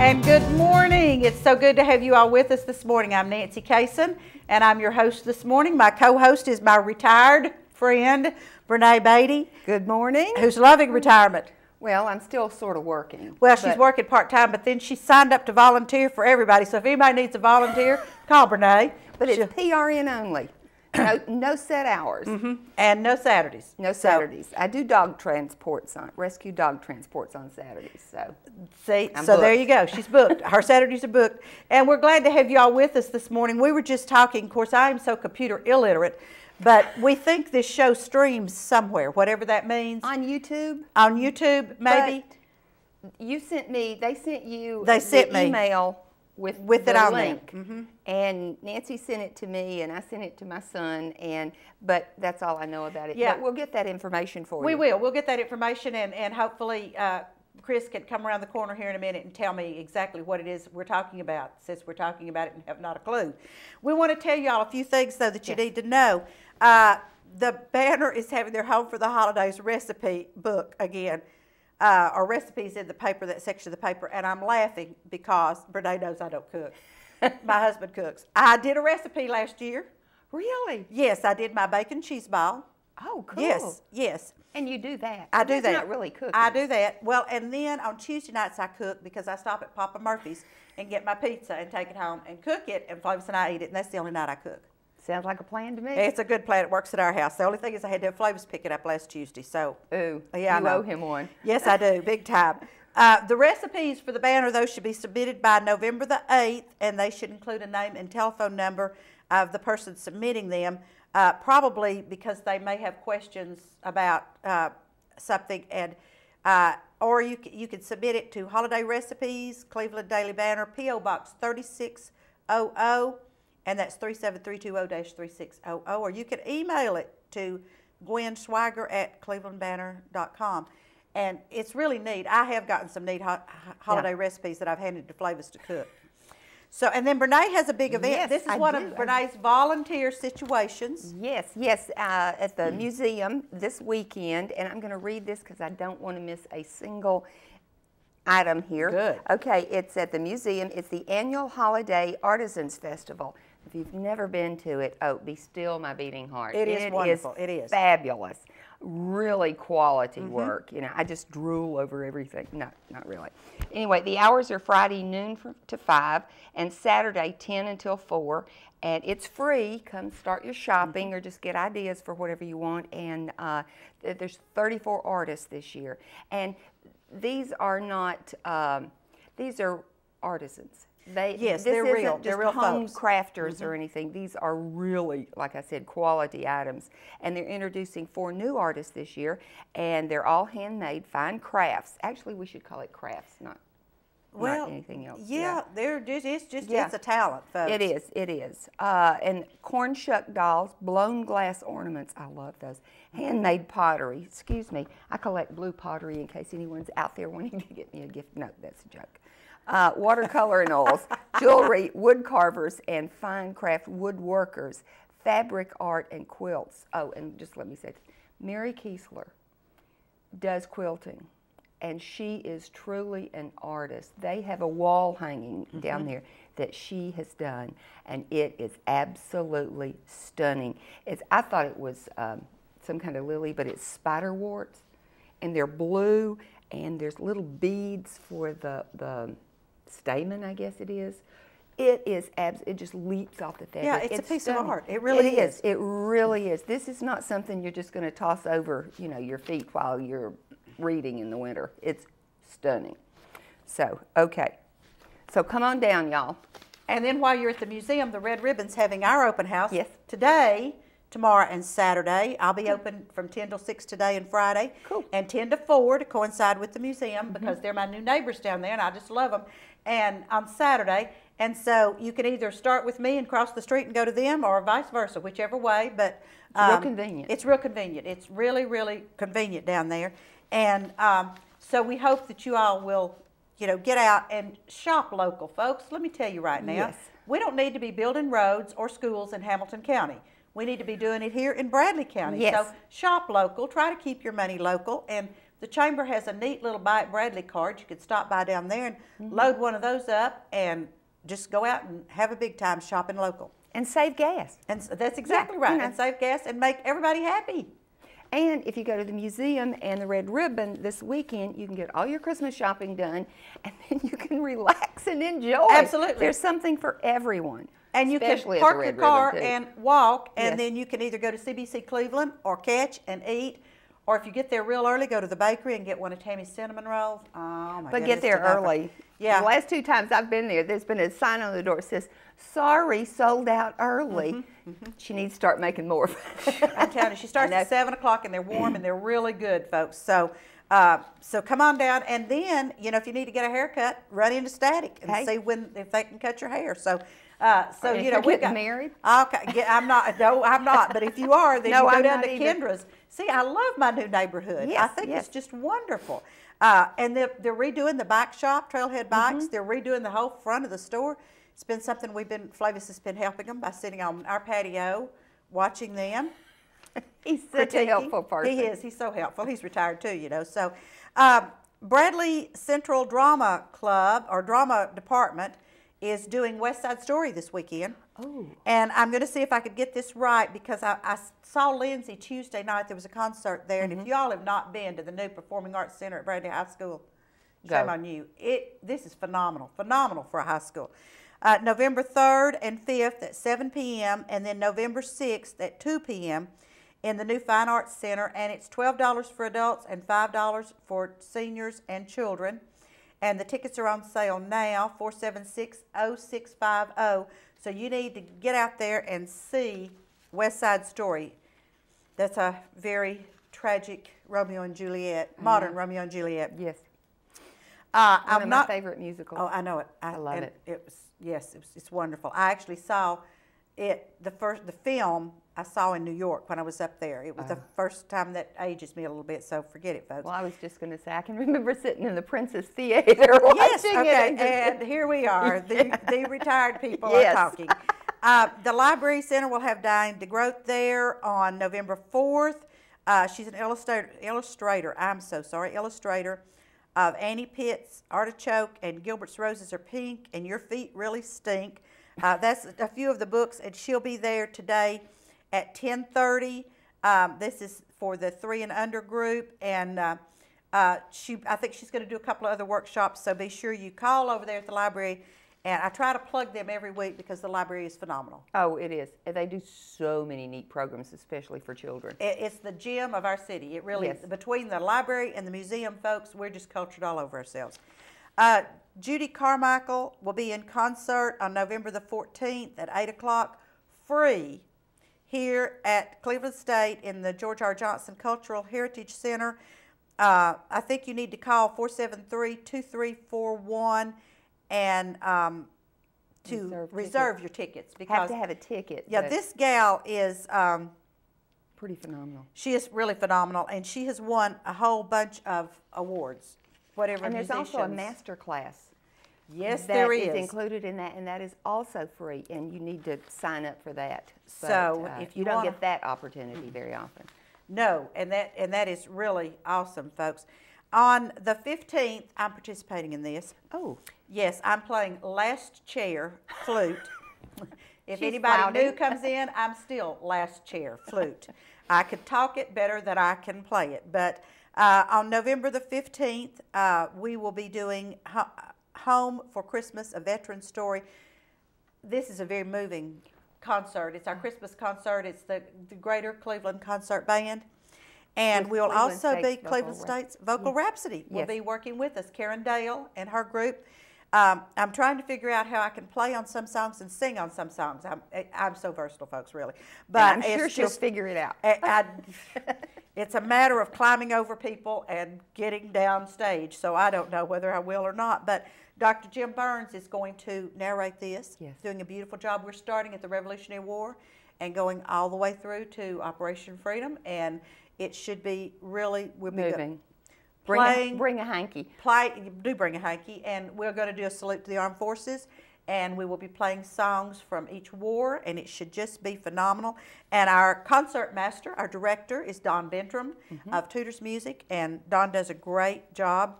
And good morning. It's so good to have you all with us this morning. I'm Nancy Kaysen, and I'm your host this morning. My co-host is my retired friend, Beirne Beaty. Good morning. Who's loving retirement. Well, I'm still sort of working. Well, she's working part-time, but then she signed up to volunteer for everybody. So if anybody needs a volunteer, call Beirne. But it's PRN only. No set hours. And no Saturdays. No Saturdays. I do dog transports rescue dog transports on Saturdays. So see, I'm so booked. There you go. She's booked. Her Saturdays are booked. And we're glad to have you all with us this morning. We were just talking. Of course, I am so computer illiterate, but we think this show streams somewhere, whatever that means. On YouTube? On YouTube, maybe. But you sent me, they sent you the email with it the on link. there. And Nancy sent it to me, and I sent it to my son, but that's all I know about it. Yeah. But we'll get that information for you. We will. We'll get that information, and hopefully Chris can come around the corner here in a minute and tell me exactly what it is we're talking about, since we're talking about it and have not a clue. We want to tell you all a few things, though, that you need to know. The Beirne is having their Home for the Holidays recipe book again. Or recipes in the paper, that section of the paper, and I'm laughing because Beirne knows I don't cook. My husband cooks. I did a recipe last year. Really? Yes, I did my bacon cheese ball. Oh, cool. Yes, yes. And you do that. I do that. That's not really cooking. I do that. Well, and then on Tuesday nights I cook because I stop at Papa Murphy's and get my pizza and take it home and cook it, and Flavis and I eat it, and that's the only night I cook. Sounds like a plan to me. It's a good plan. It works at our house. The only thing is I had to have Flavis pick it up last Tuesday. So, ooh, yeah, you owe him one. Yes, I do, big time. The recipes for the Beirne, though, should be submitted by November the 8th, and they should include a name and telephone number of the person submitting them, probably because they may have questions about something, and or you could submit it to Holiday Recipes, Cleveland Daily Banner, P.O. Box 3600, and that's 37320-3600, or you can email it to gwenswiger@clevelandbanner.com. And it's really neat. I have gotten some neat holiday recipes that I've handed to Flavis to cook. So, and then Beirne has a big event. Yes, this is one of Beirne's volunteer situations. Yes, at the museum this weekend, and I'm going to read this because I don't want to miss a single item here. Good. Okay, it's at the museum. It's the annual Holiday Artisans Festival. If you've never been to it, oh, be still my beating heart. It is wonderful. It is fabulous. Really quality work. You know, I just drool over everything. No, not really. Anyway, the hours are Friday noon to 5 and Saturday 10 until 4. And it's free. Come start your shopping or just get ideas for whatever you want. And there's 34 artists this year. And these are not, these are artisans. Yes, they're real. They're real home crafters or anything. These are really, like I said, quality items. And they're introducing 4 new artists this year, and they're all handmade, fine crafts. Actually, we should call it crafts, not anything else. Yeah, it's a talent, folks. It is, it is. And corn shuck dolls, blown glass ornaments, I love those. Handmade pottery, excuse me, I collect blue pottery in case anyone's out there wanting to get me a gift. No, that's a joke. Watercolor and oils, jewelry, wood carvers, and fine craft woodworkers, fabric art, and quilts. Oh, and just let me say this. Mary Kiesler does quilting, and she is truly an artist. They have a wall hanging down there that she has done, and it is absolutely stunning. I thought it was some kind of lily, but it's spider warts, and they're blue, and there's little beads for the stamen, I guess it is. It just leaps off the fabric. Yeah, it's a piece stunning. of art. It really is. It really is. This is not something you're just going to toss over, your feet while you're reading in the winter. It's stunning. So, okay. So come on down, y'all. And then while you're at the museum, the Red Ribbon's having our open house. Yes. Today, tomorrow, and Saturday. I'll be open from 10 till 6 today and Friday. Cool. And 10 to 4 to coincide with the museum because they're my new neighbors down there and I just love them. And on Saturday. And so you can either start with me and cross the street and go to them or vice versa, whichever way. But it's real convenient. It's real convenient. It's really, really convenient down there. And so we hope that you all will, get out and shop local, folks. Let me tell you right now, we don't need to be building roads or schools in Hamilton County. We need to be doing it here in Bradley County. Yes. So shop local, try to keep your money local, and the chamber has a neat little Buy It Bradley card. You could stop by down there and load one of those up and just go out and have a big time shopping local. And save gas. And that's exactly right. You know. And save gas and make everybody happy. And if you go to the museum and the Red Ribbon this weekend, you can get all your Christmas shopping done, and then you can relax and enjoy. Absolutely. There's something for everyone. And you can especially at the park your Red car Ribbon, too. and walk, and Yes. then you can either go to CBC Cleveland or catch and eat, or if you get there real early, go to the bakery and get one of Tammy's cinnamon rolls. Oh my But goodness, get there to die for. early. Yeah. The last 2 times I've been there, there's been a sign on the door that says, "Sorry, sold out early." She needs to start making more. I'm telling you, she starts at 7 o'clock, and they're warm and they're really good, folks. So, so come on down, and then if you need to get a haircut, run into Static and see if they can cut your hair. So, we've got married. Okay, yeah, I'm not. No, I'm not. But if you are, then No, you go I'm down not to either. Kendra's. See, I love my new neighborhood. Yes, I think yes. it's just wonderful. And they're redoing the bike shop, Trailhead Bikes. They're redoing the whole front of the store. It's been something Flavius has been helping them by sitting on our patio, watching them. He's such a helpful person. He is. He's so helpful. He's retired too, So, Bradley Central Drama Club or Drama Department is doing West Side Story this weekend. Oh. And I'm going to see if I could get this right, because I saw Lindsay Tuesday night. There was a concert there. And if you all have not been to the new Performing Arts Center at Bradley High School, shame on you. This is phenomenal. Phenomenal for a high school. November 3rd and 5th at 7 p.m. and then November 6th at 2 p.m. in the new Fine Arts Center. And it's $12 for adults and $5 for seniors and children. And the tickets are on sale now, 476-0650. So you need to get out there and see West Side Story. That's a very tragic Romeo and Juliet, modern Romeo and Juliet. Yes. One of my favorite musicals. Oh, I know it. I love it. It's wonderful. I actually saw it, the film I saw in New York when I was up there. It was the first time. That ages me a little bit, so forget it, folks. Well, I was just going to say, I can remember sitting in the Princess Theater watching it. And here we are, the retired people Yes. are talking. The Library Center will have Diane DeGroat there on November 4th. She's an illustrator of Annie Pitt's Artichoke and Gilbert's Roses Are Pink and Your Feet Really Stink. That's a few of the books, and she'll be there today at 10:30. This is for the 3 and under group, and I think she's going to do a couple of other workshops, so be sure you call over there at the library. And I try to plug them every week because the library is phenomenal. Oh, it is. They do so many neat programs, especially for children. It's the gem of our city. It really Yes. is. Between the library and the museum, folks, we're just cultured all over ourselves. Judy Carmichael will be in concert on November the 14th at 8 o'clock, free, here at Cleveland State in the George R. Johnson Cultural Heritage Center. I think you need to call 473-2341 and to reserve your tickets, because Have to have a ticket. Yeah, this gal is pretty phenomenal. She is really phenomenal, and she has won a whole bunch of awards. Whatever. And there's also a master class. Yes, there is. That is included in that, and that is also free, and you need to sign up for that. So if you don't get that opportunity very often. No, and that is really awesome, folks. On the 15th, I'm participating in this. Oh. Yes, I'm playing last chair flute. If She's anybody flouting. new comes in, I'm still last chair flute. I could talk it better than I can play it. But on November the 15th, we will be doing Home for Christmas, a veteran story. This is a very moving concert. It's our Christmas concert. It's the Greater Cleveland Concert Band. And we'll also be Cleveland State's Vocal Rhapsody. Will be working with us, Karen Dale and her group. I'm trying to figure out how I can play on some songs and sing on some songs. I'm so versatile, folks, really. But I'm sure she'll figure it out. It's a matter of climbing over people and getting down stage, so I don't know whether I will or not. But Dr. Jim Burns is going to narrate this, doing a beautiful job. We're starting at the Revolutionary War and going all the way through to Operation Freedom, and it should be really moving. Bring a hanky. Do bring a hanky, and we're going to do a salute to the armed forces, and we will be playing songs from each war, and it should just be phenomenal. And our concert master, our director, is Don Bentram of Tudor's Music, and Don does a great job.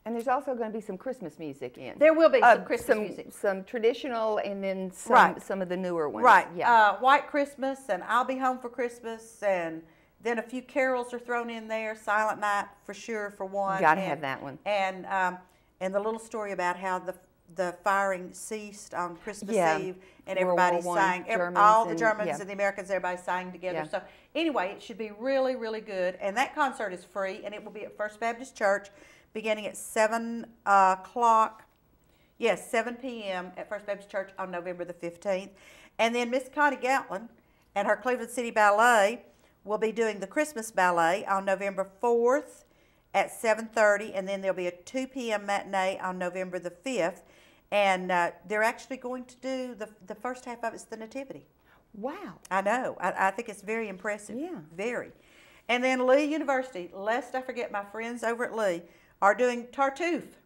And there's also going to be some Christmas music in. There will be some Christmas music. Some traditional and then some of the newer ones. Right. Yeah. White Christmas and I'll Be Home for Christmas, and then a few carols are thrown in there. Silent Night for sure for one. Got to have that one. And the little story about how the firing ceased on Christmas Eve, and everybody sang. All the Germans and the Americans, everybody sang together. Yeah. So anyway, it should be really, really good. And that concert is free, and it will be at First Baptist Church, beginning at 7 o'clock. Yes, 7 p.m. at First Baptist Church on November the 15th. And then Miss Connie Gatlin and her Cleveland City Ballet will be doing the Christmas Ballet on November 4th at 7:30, and then there'll be a 2 p.m. matinee on November the 5th. And they're actually going to do, the first half of it's the Nativity. Wow. I know. I think it's very impressive. Yeah. Very. And then Lee University, lest I forget, my friends over at Lee are doing Tartuffe,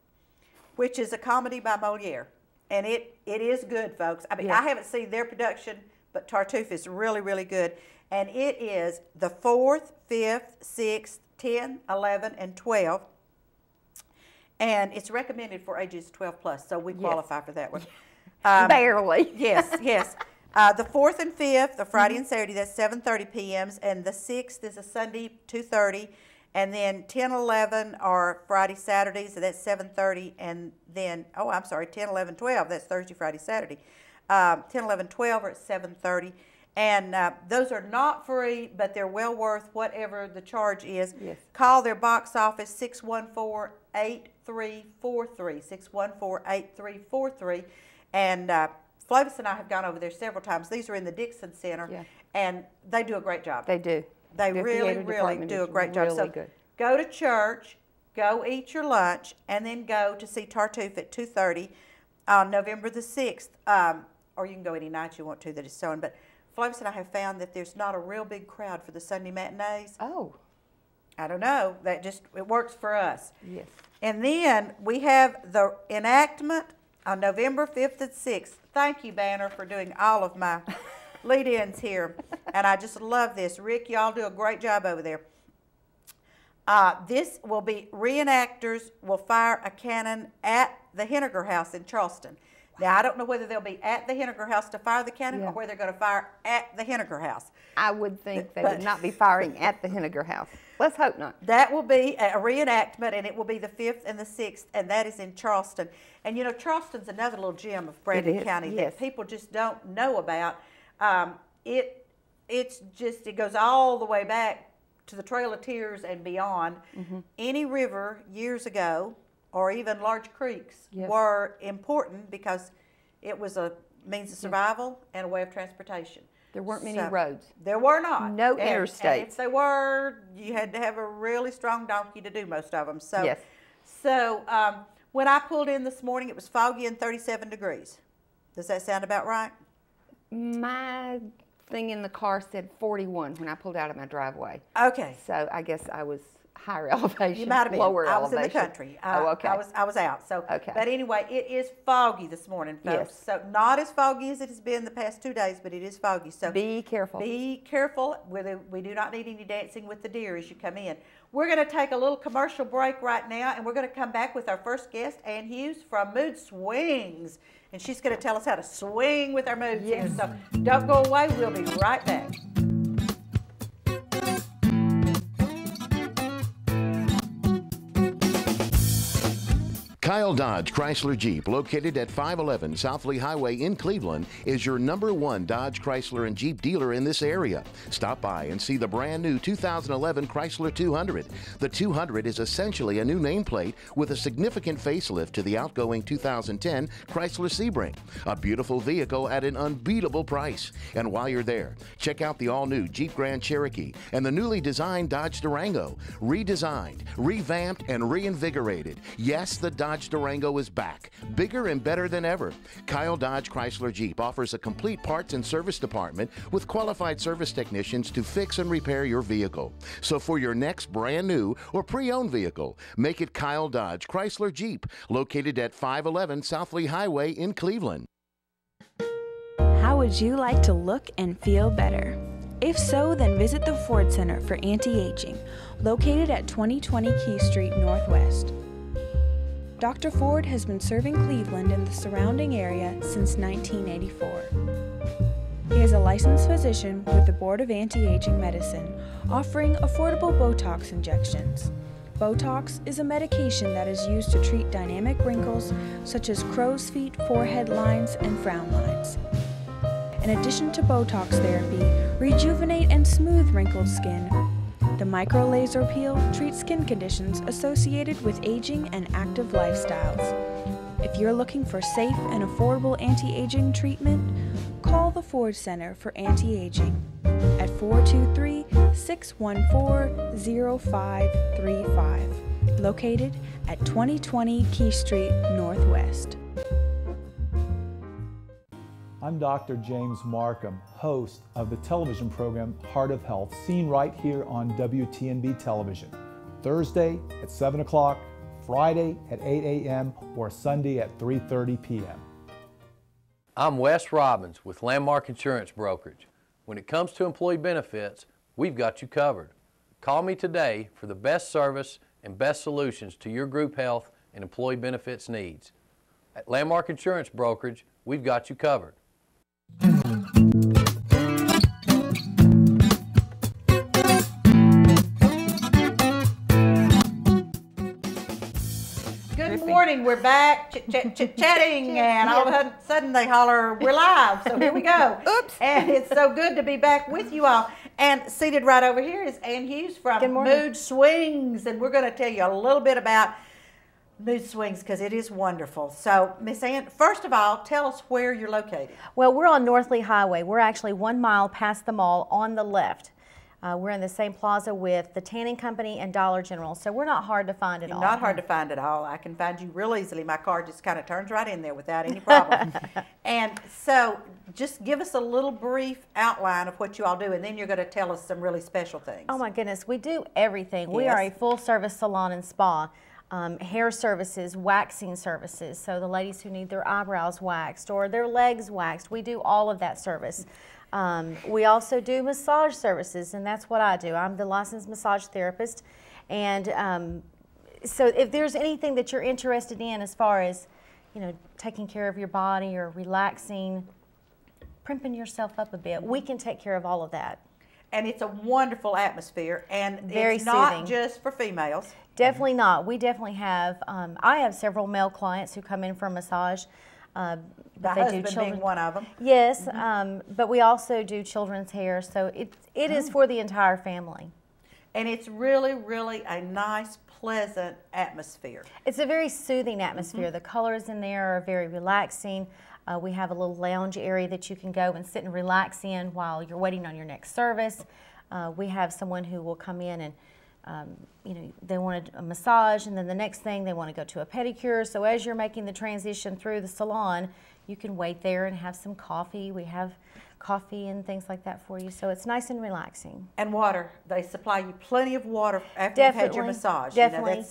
which is a comedy by Moliere. And it is good, folks. I mean, I haven't seen their production, but Tartuffe is really, really good. And it is the 4th, 5th, 6th, 10, 11, and 12. And it's recommended for ages 12 plus, so we qualify for that one. Barely. Yes, yes. The 4th and 5th are Friday and Saturday, that's 7:30 p.m. And the 6th is a Sunday, 2:30. And then 10, 11 are Friday, Saturdays, so that's 7:30. And then, 10, 11, 12, that's Thursday, Friday, Saturday. 10, 11, 12 are at 7:30. And those are not free, but they're well worth whatever the charge is. Yes. Call their box office, 614-8343, 614-8343. And Flavis and I have gone over there several times. These are in the Dixon Center, and they do a great job. They do. They really, really do a great job. So go to church, go eat your lunch, and then go to see Tartuffe at 2:30 on November the 6th. Or you can go any night you want to that is showing. But Flavis and I have found that there's not a real big crowd for the Sunday matinees. Oh. I don't know. It works for us. Yes. And then we have the enactment on November 5th and 6th. Thank you, Banner, for doing all of my lead-ins here. And I just love this. Rick, y'all do a great job over there. This will be reenactors will fire a cannon at the Henniger House in Charleston. Now, I don't know whether they'll be at the Henniger House to fire the cannon or whether they're going to fire at the Henniger House. I would think they would not be firing at the Henniger House. Let's hope not. That will be a reenactment, and it will be the 5th and the 6th, and that is in Charleston. And, you know, Charleston's another little gem of Brandon County that people just don't know about. It goes all the way back to the Trail of Tears and beyond. Any river years ago, or even large creeks, were important because it was a means of survival and a way of transportation. There weren't many roads. There were not. No interstates. And if they were, you had to have a really strong donkey to do most of them. So, when I pulled in this morning, it was foggy and 37 degrees. Does that sound about right? My thing in the car said 41 when I pulled out of my driveway. Okay. So I guess I was higher elevation, you might have been. lower I was elevation. in the country. Okay. I was out. So, but anyway, it is foggy this morning, folks. Yes. So not as foggy as it has been the past 2 days, but it is foggy. So be careful. Be careful. We do not need any dancing with the deer as you come in. We're going to take a little commercial break right now, and we're going to come back with our first guest, Ann Hughes from Mood Swings, and she's going to tell us how to swing with our moods here. So don't go away. We'll be right back. Kyle Dodge Chrysler Jeep, located at 511 South Lee Highway in Cleveland, is your #1 Dodge Chrysler and Jeep dealer in this area. Stop by and see the brand new 2011 Chrysler 200. The 200 is essentially a new nameplate with a significant facelift to the outgoing 2010 Chrysler Sebring. A beautiful vehicle at an unbeatable price. And while you're there, check out the all-new Jeep Grand Cherokee and the newly designed Dodge Durango. Redesigned, revamped, and reinvigorated. Yes, the Dodge Dodge Durango is back, bigger and better than ever. Kyle Dodge Chrysler Jeep offers a complete parts and service department with qualified service technicians to fix and repair your vehicle. So for your next brand new or pre-owned vehicle, make it Kyle Dodge Chrysler Jeep, located at 511 South Lee Highway in Cleveland. How would you like to look and feel better? If so, then visit the Ford Center for Anti-Aging, located at 2020 Key Street Northwest. Dr. Ford has been serving Cleveland and the surrounding area since 1984. He is a licensed physician with the Board of Anti-Aging Medicine, offering affordable Botox injections. Botox is a medication that is used to treat dynamic wrinkles such as crow's feet, forehead lines, and frown lines. In addition to Botox therapy, rejuvenate and smooth wrinkled skin. The micro laser peel treats skin conditions associated with aging and active lifestyles. If you're looking for safe and affordable anti-aging treatment, call the Ford Center for Anti-Aging at 423-614-0535, located at 2020 Key Street Northwest. I'm Dr. James Markham, host of the television program Heart of Health, seen right here on WTNB television, Thursday at 7 o'clock, Friday at 8 a.m., or Sunday at 3:30 p.m. I'm Wes Robbins with Landmark Insurance Brokerage. When it comes to employee benefits, we've got you covered. Call me today for the best service and best solutions to your group health and employee benefits needs. At Landmark Insurance Brokerage, we've got you covered. Good morning, we're back chit-chatting, and all of a sudden they holler, we're live, so here we go. Oops. And it's so good to be back with you all. And seated right over here is Ann Hughes from Mood Swings, and we're going to tell you a little bit about Mood Swings because it is wonderful. So, Miss Ann, first of all, tell us where you're located. Well, we're on North Lee Highway. We're actually 1 mile past the mall on the left. We're in the same plaza with the Tanning Company and Dollar General, so we're not hard to find at all. Not hard to find at all. I can find you real easily. My car just kind of turns right in there without any problem. And so just give us a little brief outline of what you all do, and then you're going to tell us some really special things. Oh my goodness, we do everything. Yes. We are a full-service salon and spa. Hair services, waxing services, so the ladies who need their eyebrows waxed or their legs waxed, we do all of that service. We also do massage services, and that's what I do. I'm the licensed massage therapist, and so if there's anything that you're interested in as far as, you know, taking care of your body or relaxing, primping yourself up a bit, we can take care of all of that. And it's a wonderful atmosphere, and very it's not soothing. just for females. Definitely not. We definitely have, I have several male clients who come in for massage. My husband being one of them. Yes, but we also do children's hair, so it is for the entire family. And it's really, really a nice, pleasant atmosphere. It's a very soothing atmosphere. The colors in there are very relaxing. We have a little lounge area that you can go and sit and relax in while you're waiting on your next service. We have someone who will come in and you know, they want a massage, and then the next thing they want to go to a pedicure. So as you're making the transition through the salon, you can wait there and have some coffee. We have coffee and things like that for you, so it's nice and relaxing. And water. They supply you plenty of water after you've had your massage. Definitely. You know,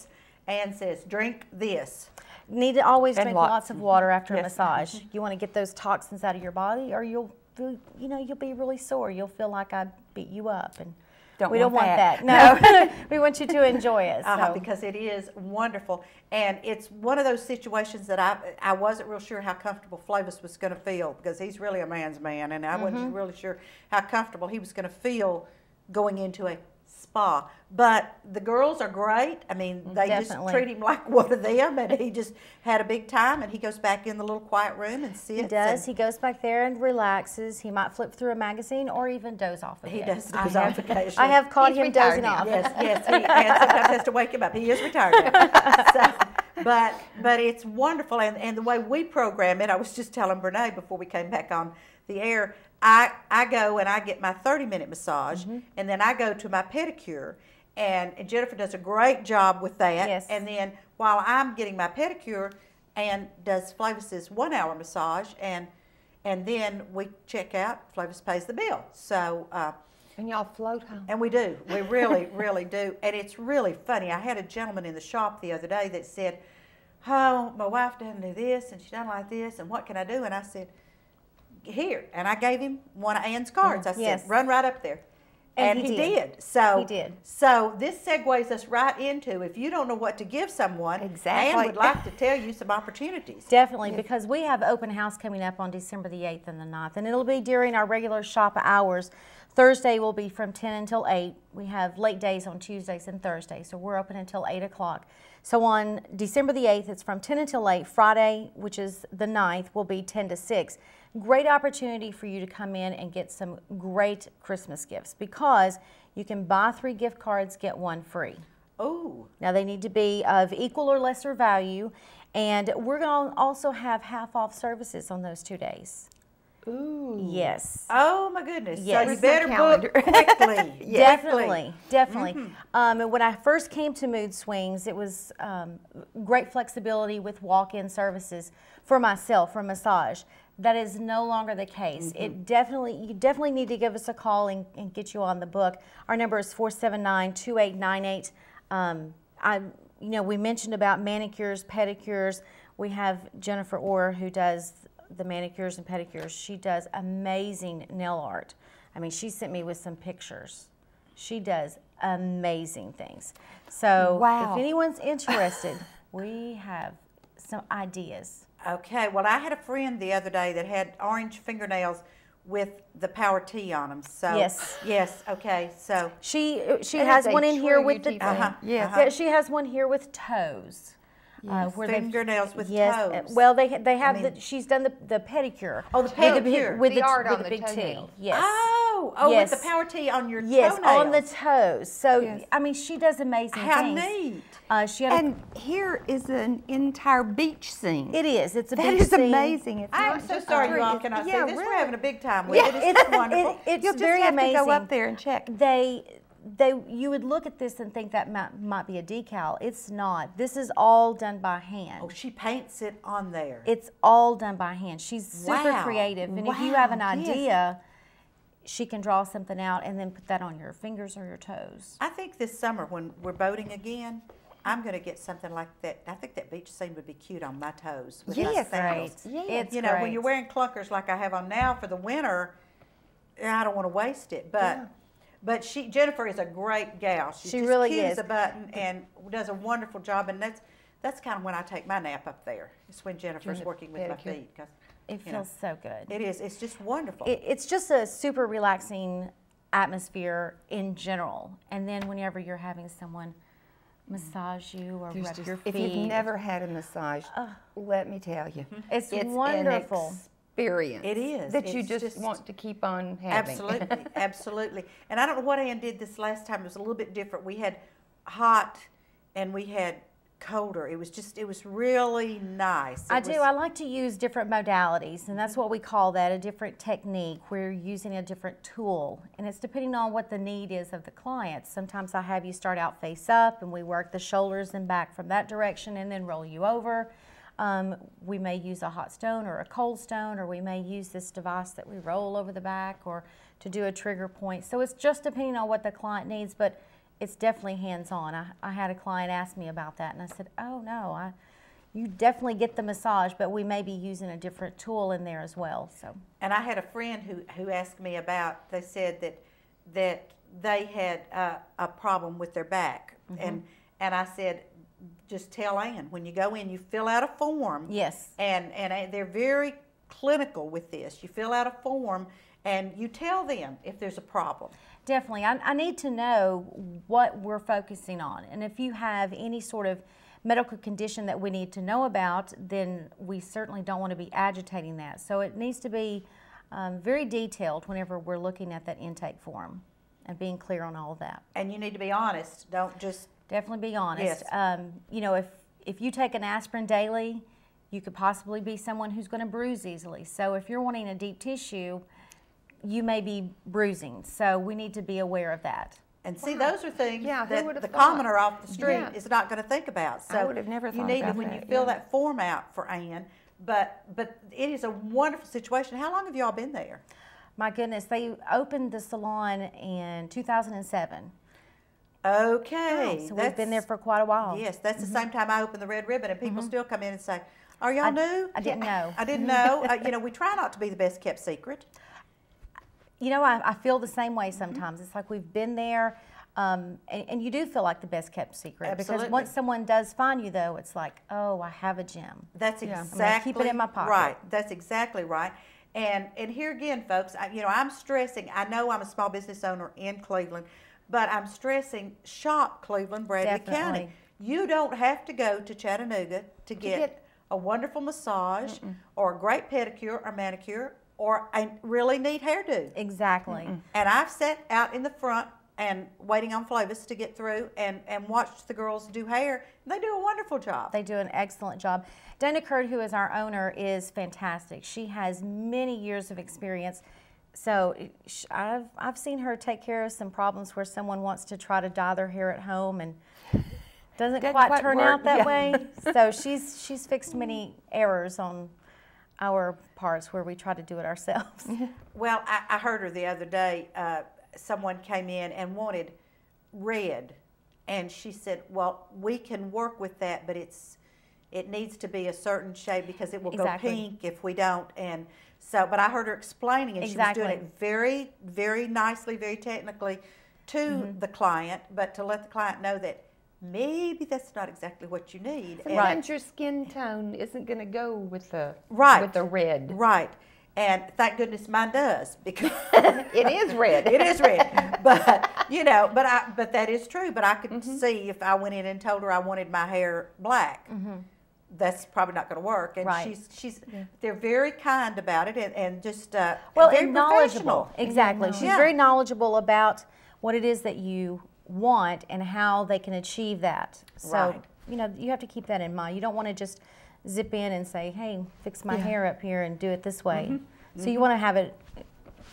Ann says, drink this. You need to always drink lots. lots of water after a massage. You want to get those toxins out of your body, or you'll be really sore. You'll feel like I beat you up, and we don't want that. No, we want you to enjoy it. So. Because it is wonderful, and it's one of those situations that I wasn't real sure how comfortable Flavis was going to feel, because he's really a man's man, and I wasn't really sure how comfortable he was going to feel going into a spa. But the girls are great. I mean, they just treat him like one of them, and he just had a big time, and he goes back in the little quiet room and sits. He does. He goes back there and relaxes. He might flip through a magazine or even doze off a bit. He does doze off occasionally. I have caught him dozing off. Yes, and sometimes has to wake him up. He is retired now. So, but it's wonderful, and the way we program it, I was just telling Beirne before we came back on the air, I go and I get my 30-minute massage, and then I go to my pedicure. And Jennifer does a great job with that. Yes. And then while I'm getting my pedicure, Ann does Flavis's 1 hour massage, and then we check out. Flavis pays the bill. So. And y'all float home. And we do. We really, really do. And it's really funny. I had a gentleman in the shop the other day that said, "Oh, my wife doesn't do this, and she doesn't like this, and what can I do?" And I said, "Here." And I gave him one of Ann's cards. I Yes. said, "Run right up there." And he did. So He did. So this segues us right into, if you don't know what to give someone, Exactly. Ann would like to tell you some opportunities. Definitely, because we have open house coming up on December the 8th and the 9th, and it'll be during our regular shop hours. Thursday will be from 10 until 8. We have late days on Tuesdays and Thursdays, so we're open until 8 o'clock. So on December the 8th, it's from 10 until 8. Friday, which is the 9th, will be 10 to 6. Great opportunity for you to come in and get some great Christmas gifts, because you can buy 3 gift cards, get 1 free. Oh. Now they need to be of equal or lesser value, and we're going to also have half off services on those 2 days. Ooh. Yes. Oh my goodness. Yes. So you better Calendar. book quickly. Definitely, definitely. And when I first came to Mood Swings, it was great flexibility with walk-in services for myself, for massage. That is no longer the case. You definitely need to give us a call and get you on the book. Our number is 479-2898. We mentioned about manicures, pedicures. We have Jennifer Orr, who does the manicures and pedicures. She does amazing nail art. I mean, she sent me with some pictures. She does amazing things. So Wow. if anyone's interested, we have some ideas. Okay, well, I had a friend the other day that had orange fingernails with the Power T on them. So yes, okay. So She That has is a one in here true with the UT thing. Yes. Yeah, she has one here with toes. Where they've- fingernails with yes, toes. well, they have mean- she's done the pedicure. Oh, the With pedicure. with The art on with the big T. toenails. Yes. Oh, Yes. with the Power T on your Yes, toenails. on the toes. So Yes. I mean, she does amazing How things. neat. She had And here is an entire beach scene. it is. It's a That big is scene. amazing. It's I am not so just sorry a you all tree. cannot see Yeah, this. really. We're having a big time with Yeah, it. It's wonderful. It's You'll just very have amazing. to go up there and check. You would look at this and think that might be a decal. It's not. This is all done by hand. Oh, she paints it on there. It's all done by hand. She's super Wow. creative, and if you have an Wow, yes. idea, she can draw something out and then put that on your fingers or your toes. I think this summer when we're boating again, I'm going to get something like that. I think that beach scene would be cute on my toes. With my Yes, sandals. right. Yes. It's You know, when great. you're wearing clunkers like I have on now for the winter, I don't want to waste it. But Jennifer is a great gal. She just really cute as is. a button and does a wonderful job. And that's kind of when I take my nap up there. It's when Jennifer's the working with my pedicure. feet. 'Cause, It you know, feels so good. it is. It's just wonderful. It's just a super relaxing atmosphere in general. And then whenever you're having someone massage you or rub your feet, If you've never had a massage, let me tell you, it's it's wonderful. an experience. It is. that you It's just just- want to keep on having. Absolutely, absolutely. And I don't know what Ann did this last time. It was a little bit different. We had hot and we had colder. It was really nice. I do. I like to use different modalities, and that's what we call that, a different technique. We're using a different tool, and it's depending on what the need is of the client. Sometimes I have you start out face up, and we work the shoulders and back from that direction and then roll you over. We may use a hot stone or a cold stone, or we may use this device that we roll over the back or to do a trigger point. So it's just depending on what the client needs, but it's definitely hands-on. I had a client ask me about that, and I said, oh no, you definitely get the massage, but we may be using a different tool in there as well. So. And I had a friend who asked me about, they said that they had a problem with their back. And I said, just tell Ann, when you go in, you fill out a form. Yes. And they're very clinical with this. You fill out a form and you tell them if there's a problem. Definitely. I need to know what we're focusing on. And if you have any sort of medical condition that we need to know about, then we certainly don't want to be agitating that. So it needs to be very detailed whenever we're looking at that intake form and being clear on all of that. And you need to be honest. Don't just... Definitely be honest. Yes. You know, if you take an aspirin daily, you could possibly be someone who's going to bruise easily. So if you're wanting a deep tissue, you may be bruising. So we need to be aware of that. And see, those are things Yeah, who would that have the thought? commoner off the street Yeah. is not going to think about. So I would have never you thought need about to, when that, you fill yeah. that form out for Ann. But it is a wonderful situation. How long have y'all been there? My goodness, they opened the salon in 2007. Okay. So we've been there for quite a while. Yes, that's the same time I opened the Red Ribbon, and people still come in and say, "Are y'all new?" I didn't know. I didn't know. You know, we try not to be the best kept secret. You know, I feel the same way sometimes. It's like we've been there, and you do feel like the best kept secret. Absolutely. Because once someone does find you, though, it's like, oh, I have a gem. That's I'm exactly gonna keep it in my pocket. right. That's exactly right. And here again, folks, you know, I'm stressing. I know I'm a small business owner in Cleveland, but I'm stressing shop Cleveland, Bradley County. Definitely. You don't have to go to Chattanooga to get a wonderful massage or a great pedicure or manicure or a really neat hairdo. Exactly. And I've sat out in the front and waiting on Flavis to get through and watched the girls do hair. They do a wonderful job. They do an excellent job. Dana Curd, who is our owner, is fantastic. She has many years of experience. So I've seen her take care of some problems where someone wants to try to dye their hair at home and doesn't quite turn out that way. So she's fixed many errors on our parts where we try to do it ourselves. Well, I heard her the other day. Someone came in and wanted red, and she said, "Well, we can work with that, but it needs to be a certain shade because it will go pink if we don't." And so, but I heard her explaining, and she was doing it very, very nicely, very technically to the client, but to let the client know that maybe that's not exactly what you need. Sometimes your skin tone isn't going to go with the Right. red. Right. And thank goodness mine does, because It is red. it is red. But you know, but that is true. But I could see if I went in and told her I wanted my hair black, that's probably not going to work. And Right. they're very kind about it and just Well, very and knowledgeable. professional. Exactly. She's very knowledgeable about what it is that you want and how they can achieve that. So, Right. you know, you have to keep that in mind. You don't want to just zip in and say, hey, fix my hair up here and do it this way. So you want to have it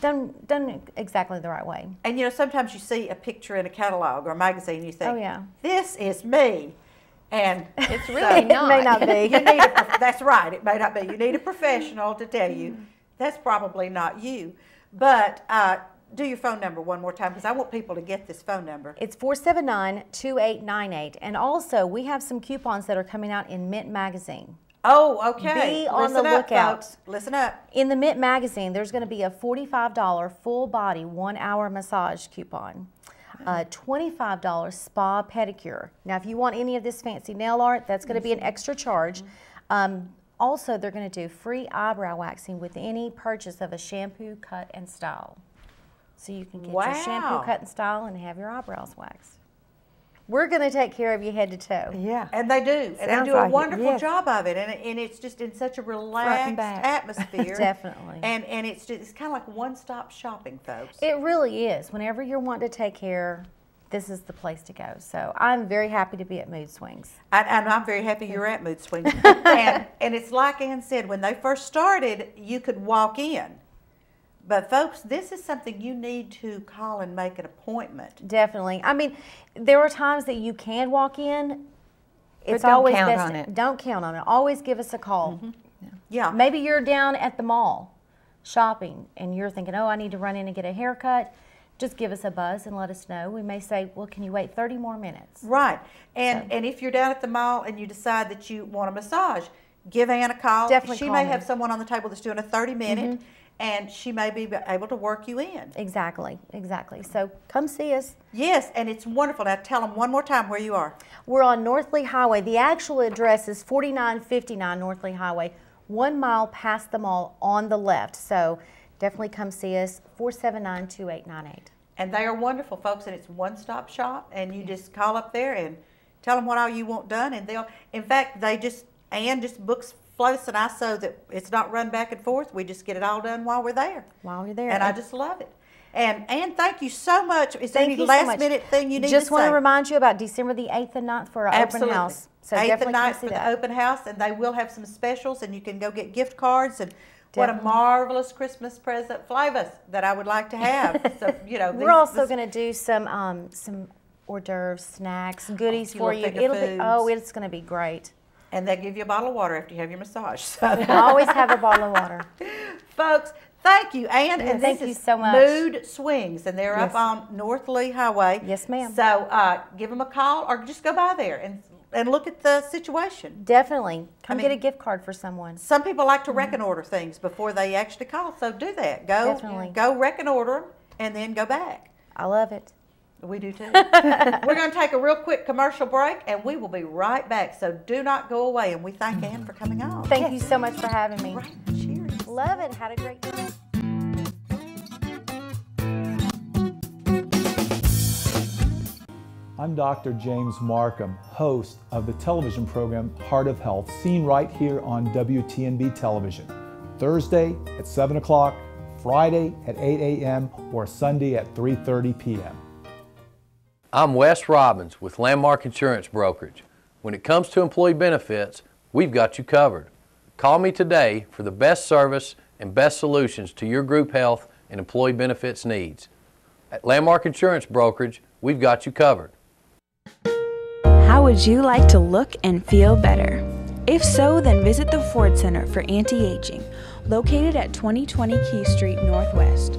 done exactly the right way. And you know, sometimes you see a picture in a catalog or a magazine, and you think, Oh, yeah. this is me. And It's really It may not be. you need that's right, it may not be. You need a professional to tell you that's probably not you. But do your phone number one more time, because I want people to get this phone number. It's 479-2898. And also, we have some coupons that are coming out in Mint Magazine. Oh, okay. Be on the Listen up, lookout. folks. Listen up. In the Mint Magazine, there's going to be a $45 full body 1 hour massage coupon, a $25 spa pedicure. Now, if you want any of this fancy nail art, that's going to be an extra charge. Also, they're going to do free eyebrow waxing with any purchase of a shampoo, cut, and style. So you can get your shampoo, cut, and style and have your eyebrows waxed. We're going to take care of you head to toe. Yeah. And they do. And they Sounds do a like it, wonderful yes. job of it. And it's just in such a relaxed back. atmosphere. Definitely. And it's kind of like one-stop shopping, folks. It really is. Whenever you're wanting to take care, this is the place to go. So I'm very happy to be at Mood Swings. And I'm very happy you're at Mood Swings. and it's like Ann said, when they first started, you could walk in. But folks, this is something you need to call and make an appointment. Definitely. I mean, there are times that you can walk in. It's don't always count best. on it. Don't count on it. Always give us a call. Yeah. Maybe you're down at the mall shopping and you're thinking, oh, I need to run in and get a haircut. Just give us a buzz and let us know. We may say, well, can you wait 30 more minutes? Right. And if you're down at the mall and you decide that you want a massage, give Ann a call. Definitely She call may me. have someone on the table that's doing a 30-minute, and she may be able to work you in. Exactly. So come see us. Yes, and it's wonderful. Now tell them one more time where you are. We're on North Lee Highway. The actual address is 4959 North Lee Highway, 1 mile past the mall on the left. So definitely come see us, 479-2898. And they are wonderful, folks, and it's one-stop shop, and you just call up there and tell them what all you want done, and they'll, in fact, Ann just books Floss and I so that it's not run back and forth. We just get it all done while we're there. While you're there. And I just love it. And Ann, thank you so much. Is there Thank any you so much. last-minute thing you need Just to want say? to remind you about December the 8th and 9th for our Absolutely. open house. So 8th definitely and 9th come for see the that. open house, and they will have some specials, and you can go get gift cards, and What a marvelous Christmas present, Flavus, that I would like to have. So, you know, we're also going to do some hors d'oeuvres, snacks, goodies for you. It's going to be great. And they give you a bottle of water after you have your massage. So. I always have a bottle of water. Folks, thank you, Ann. And thank you so much. Mood Swings, and they're up on North Lee Highway. Yes, ma'am. So give them a call or just go by there and look at the situation. Definitely. Come get a gift card for someone. Some people like to record things before they actually call, so do that. Go record them and then go back. I love it. We do too. We're going to take a real quick commercial break, and we will be right back. So do not go away, and we thank Ann for coming on. Thank you so much for having me. Right. Cheers. Love it. Had a great time. I'm Dr. James Markham, host of the television program Heart of Health, seen right here on WTNB television. Thursday at 7 o'clock, Friday at 8 a.m., or Sunday at 3:30 p.m. I'm Wes Robbins with Landmark Insurance Brokerage. When it comes to employee benefits, we've got you covered. Call me today for the best service and best solutions to your group health and employee benefits needs. At Landmark Insurance Brokerage, we've got you covered. How would you like to look and feel better? If so, then visit the Ford Center for Anti-Aging, located at 2020 Key Street Northwest.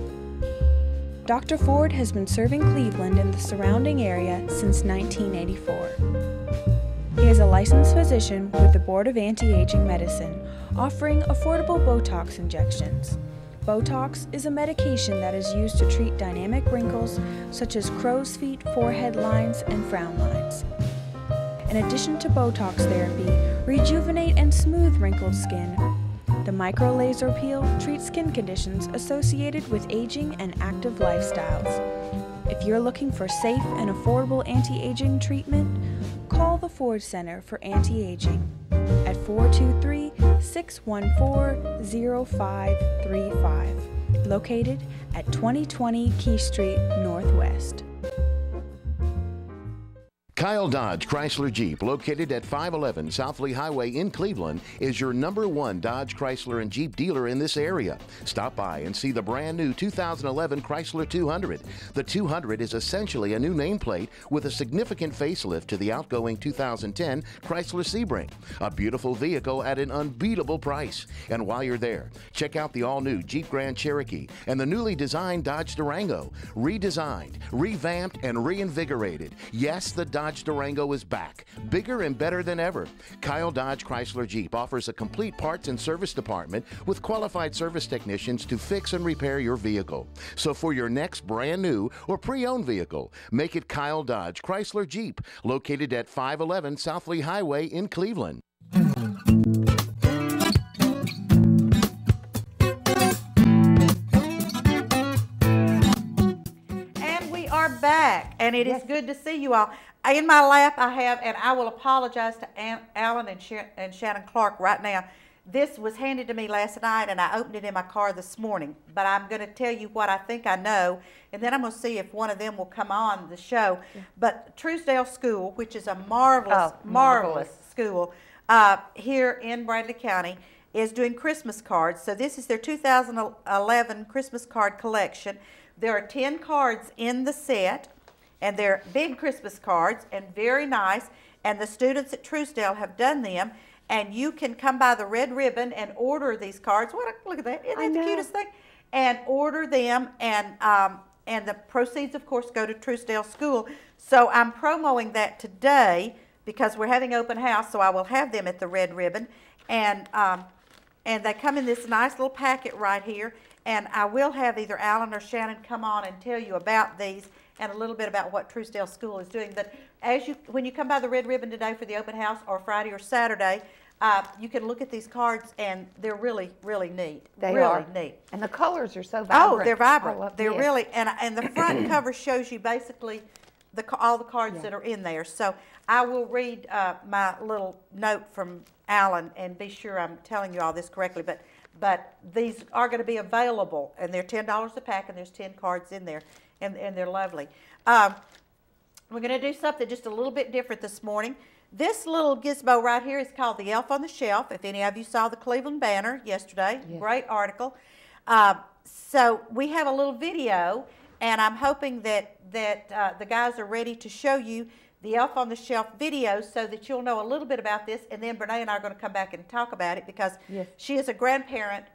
Dr. Ford has been serving Cleveland and the surrounding area since 1984. He is a licensed physician with the Board of Anti-Aging Medicine, offering affordable Botox injections. Botox is a medication that is used to treat dynamic wrinkles such as crow's feet, forehead lines, and frown lines. In addition to Botox therapy, rejuvenate and smooth wrinkled skin. The micro-laser peel treats skin conditions associated with aging and active lifestyles. If you're looking for safe and affordable anti-aging treatment, call the Ford Center for Anti-Aging at 423-614-0535, located at 2020 Key Street Northwest. Kyle Dodge Chrysler Jeep, located at 511 South Lee Highway in Cleveland, is your #1 Dodge Chrysler and Jeep dealer in this area. Stop by and see the brand new 2011 Chrysler 200. The 200 is essentially a new nameplate with a significant facelift to the outgoing 2010 Chrysler Sebring. A beautiful vehicle at an unbeatable price. And while you're there, check out the all-new Jeep Grand Cherokee and the newly designed Dodge Durango. Redesigned, revamped, and reinvigorated. Yes, the Dodge Durango is back, bigger and better than ever. Kyle Dodge Chrysler Jeep offers a complete parts and service department with qualified service technicians to fix and repair your vehicle. So for your next brand new or pre-owned vehicle, make it Kyle Dodge Chrysler Jeep, located at 511 South Lee Highway in Cleveland. Back, and it is good to see you all. In my lap I have, and I will apologize to Alan and Shannon Clark right now. This was handed to me last night, and I opened it in my car this morning. But I'm going to tell you what I think I know, and then I'm going to see if one of them will come on the show. Yeah. But Truesdale School, which is a marvelous school here in Bradley County, is doing Christmas cards. So this is their 2011 Christmas card collection. There are 10 cards in the set, and they're big Christmas cards and very nice, and the students at Truesdale have done them, and you can come by the Red Ribbon and order these cards. Look at that. Isn't that the cutest thing? And order them, and the proceeds, of course, go to Truesdale School. So I'm promoting that today because we're having open house, so I will have them at the Red Ribbon, and they come in this nice little packet right here. And I will have either Alan or Shannon come on and tell you about these and a little bit about what Truesdale School is doing. But when you come by the Red Ribbon today for the open house, or Friday or Saturday, you can look at these cards, and they're really, really neat. They are neat. And the colors are so vibrant. Oh, they're vibrant. They're really, and the front cover shows you basically all the cards that are in there. So I will read my little note from Alan and be sure I'm telling you all this correctly. But these are going to be available, and they're $10 a pack, and there's 10 cards in there, and they're lovely. We're going to do something just a little bit different this morning. This little gizmo right here is called the Elf on the Shelf. If any of you saw the Cleveland Banner yesterday, Yes. Great article. So we have a little video, and I'm hoping that the guys are ready to show you the Elf on the Shelf video so that you'll know a little bit about this, and then Beirne and I are going to come back and talk about it because Yes. she is a grandparent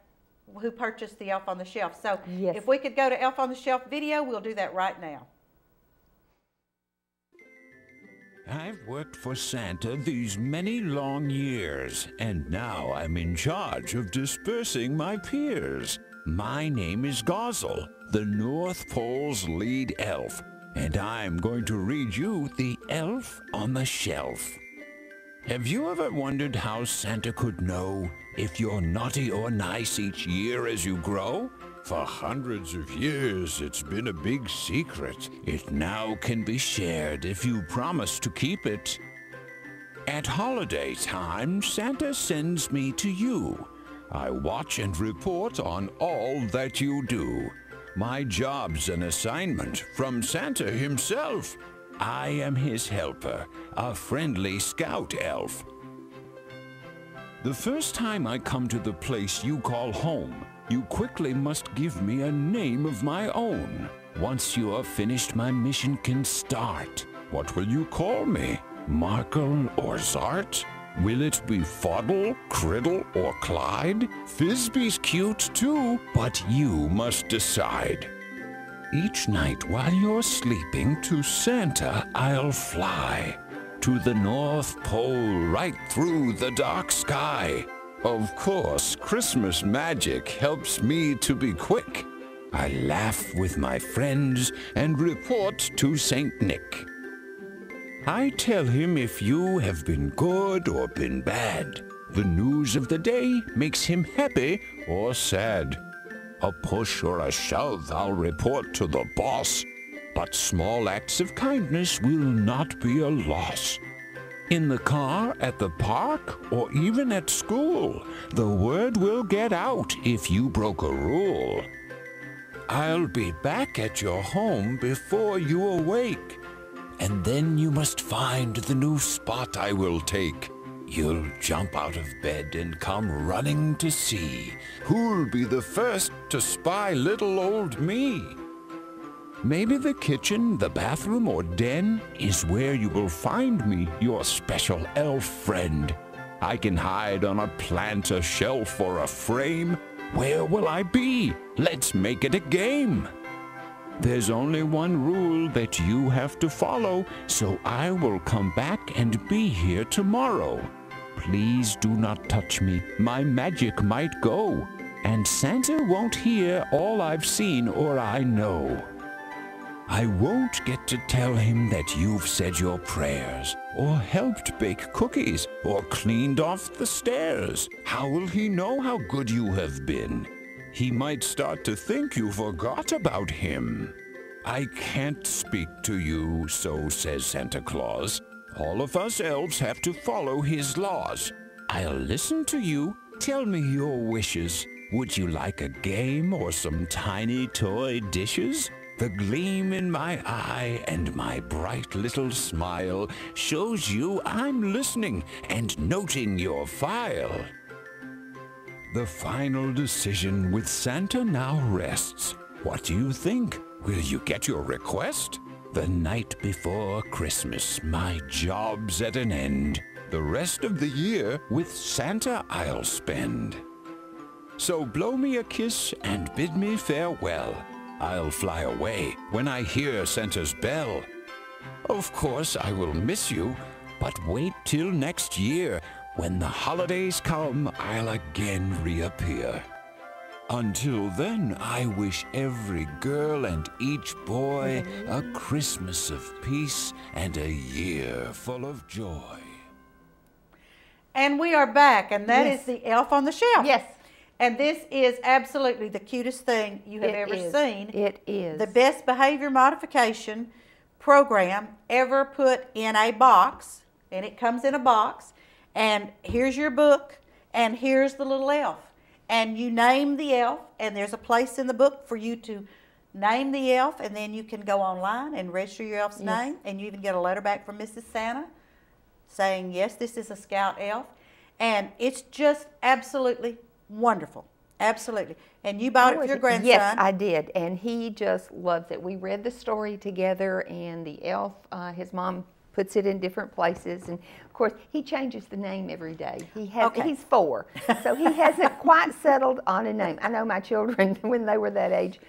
who purchased the Elf on the Shelf. So Yes. if we could go to Elf on the Shelf video, we'll do that right now. I've worked for Santa these many long years, and now I'm in charge of dispersing my peers. My name is Gozzle, the North Pole's lead elf, and I'm going to read you the Elf on the Shelf. Have you ever wondered how Santa could know if you're naughty or nice each year as you grow? For hundreds of years, it's been a big secret. It now can be shared if you promise to keep it. At holiday time, Santa sends me to you. I watch and report on all that you do. My job's an assignment from Santa himself. I am his helper, a friendly scout elf. The first time I come to the place you call home, you quickly must give me a name of my own. Once you are finished, my mission can start. What will you call me? Markle or Zart? Will it be Foddle, Criddle, or Clyde? Fizby's cute too, but you must decide. Each night while you're sleeping, to Santa I'll fly. To the North Pole, right through the dark sky. Of course, Christmas magic helps me to be quick. I laugh with my friends and report to Saint Nick. I tell him if you have been good or been bad. The news of the day makes him happy or sad. A push or a shove I'll report to the boss, but small acts of kindness will not be a loss. In the car, at the park, or even at school, the word will get out if you broke a rule. I'll be back at your home before you awake, and then you must find the new spot I will take. You'll jump out of bed and come running to see who'll be the first to spy little old me. Maybe the kitchen, the bathroom, or den is where you will find me, your special elf friend. I can hide on a plant, a shelf, or a frame. Where will I be? Let's make it a game. There's only one rule that you have to follow, so I will come back and be here tomorrow. Please do not touch me. My magic might go, and Santa won't hear all I've seen or I know. I won't get to tell him that you've said your prayers, or helped bake cookies, or cleaned off the stairs. How will he know how good you have been? He might start to think you forgot about him. I can't speak to you, so says Santa Claus. All of us elves have to follow his laws. I'll listen to you. Tell me your wishes. Would you like a game or some tiny toy dishes? The gleam in my eye and my bright little smile shows you I'm listening and noting your file. The final decision with Santa now rests. What do you think? Will you get your request? The night before Christmas, my job's at an end. The rest of the year with Santa I'll spend. So blow me a kiss and bid me farewell. I'll fly away when I hear Santa's bell. Of course, I will miss you, but wait till next year. When the holidays come, I'll again reappear. Until then, I wish every girl and each boy a Christmas of peace and a year full of joy. And we are back, and that is the Elf on the Shelf. Yes. And this is absolutely the cutest thing you have ever seen. It is. The best behavior modification program ever put in a box, and it comes in a box, and here's your book, and here's the little elf. And you name the elf, and there's a place in the book for you to name the elf, and then you can go online and register your elf's name, and you even get a letter back from Mrs. Santa saying, yes, this is a scout elf. And it's just absolutely wonderful. Absolutely. And you bought it for your grandson. Yes, I did. And he just loves it. We read the story together, and the elf, his mom puts it in different places. And, of course, he changes the name every day. He's 4, so he hasn't quite settled on a name. I know my children, when they were that age,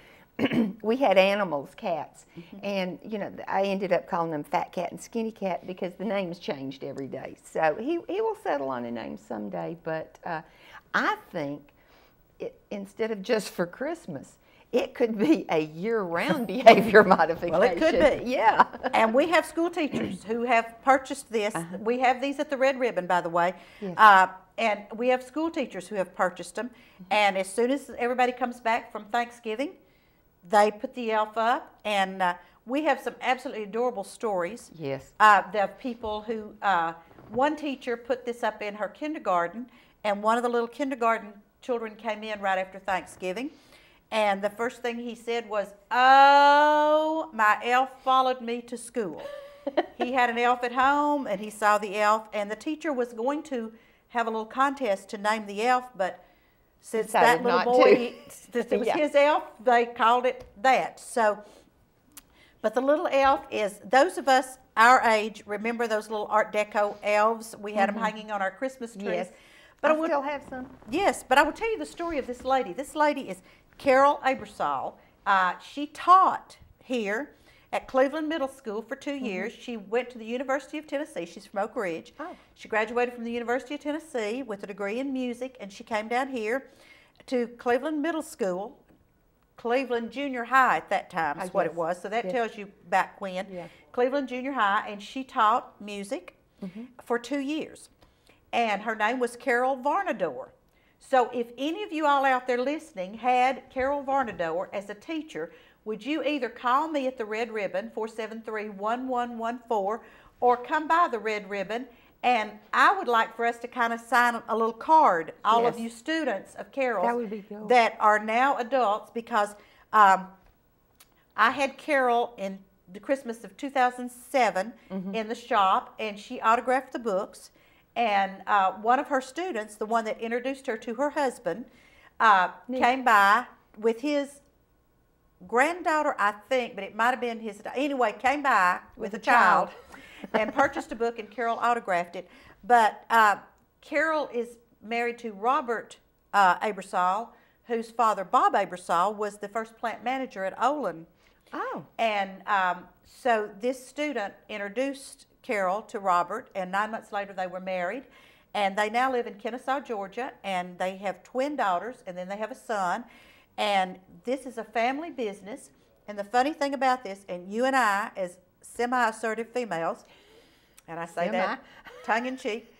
we had animals, cats, and I ended up calling them Fat Cat and Skinny Cat because the names changed every day. So he will settle on a name someday, but I think instead of just for Christmas, it could be a year-round behavior modification. Well, it could be. Yeah. And we have school teachers who have purchased this. We have these at the Red Ribbon, by the way. Yes. And we have school teachers who have purchased them. And as soon as everybody comes back from Thanksgiving, they put the elf up, and we have some absolutely adorable stories. Yes. The people who, one teacher put this up in her kindergarten, and one of the little kindergarten children came in right after Thanksgiving, and the first thing he said was, "Oh, my elf followed me to school." He had an elf at home, and he saw the elf, and the teacher was going to have a little contest to name the elf, but since that little boy, since it was his elf, they called it that. So, but the little elf is, those of us our age remember those little Art Deco elves. We had them hanging on our Christmas trees. Yes. But I still have some. Yes, but I will tell you the story of this lady. This lady is Carol Abersol. She taught here at Cleveland Middle School for 2 years. She went to the University of Tennessee. She's from Oak Ridge. Oh. She graduated from the University of Tennessee with a degree in music, and she came down here to Cleveland Middle School, Cleveland Junior High at that time is what it was. So that tells you back when. Yeah. Cleveland Junior High, and she taught music for 2 years. And her name was Carol Varnador. So if any of you all out there listening had Carol Varnador as a teacher, would you either call me at the Red Ribbon, 473-1114, or come by the Red Ribbon, and I would like for us to kind of sign a little card, all of you students of Carol's that would be cool. that are now adults, because I had Carol in the Christmas of 2007 in the shop, and she autographed the books. And one of her students, the one that introduced her to her husband, came by with his granddaughter, I think, but it might have been his, anyway, came by with a child and purchased a book, and Carol autographed it. But Carol is married to Robert Abersol, whose father, Bob Abersol, was the first plant manager at Olin. Oh. And so this student introduced Carol to Robert, and 9 months later they were married, and they now live in Kennesaw, Georgia, and they have twin daughters, and then they have a son, and this is a family business. And the funny thing about this, and you and I as semi-assertive females, and I say that tongue-in-cheek,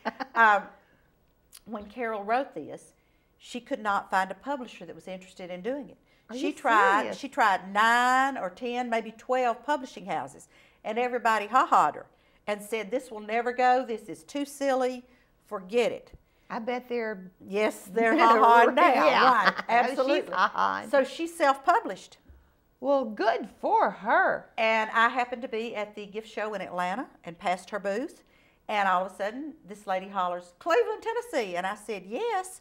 when Carol wrote this, she could not find a publisher that was interested in doing it. She tried 9 or 10, maybe 12 publishing houses, and everybody ha-ha'd her and said, "This will never go, this is too silly, forget it." I bet they're... Yes, they're ha-ha'd now, Yeah. right, absolutely. She's ha-ha'd. So she self-published. Well, good for her. And I happened to be at the gift show in Atlanta and passed her booth, and all of a sudden, this lady hollers, "Cleveland, Tennessee," and I said, "Yes,"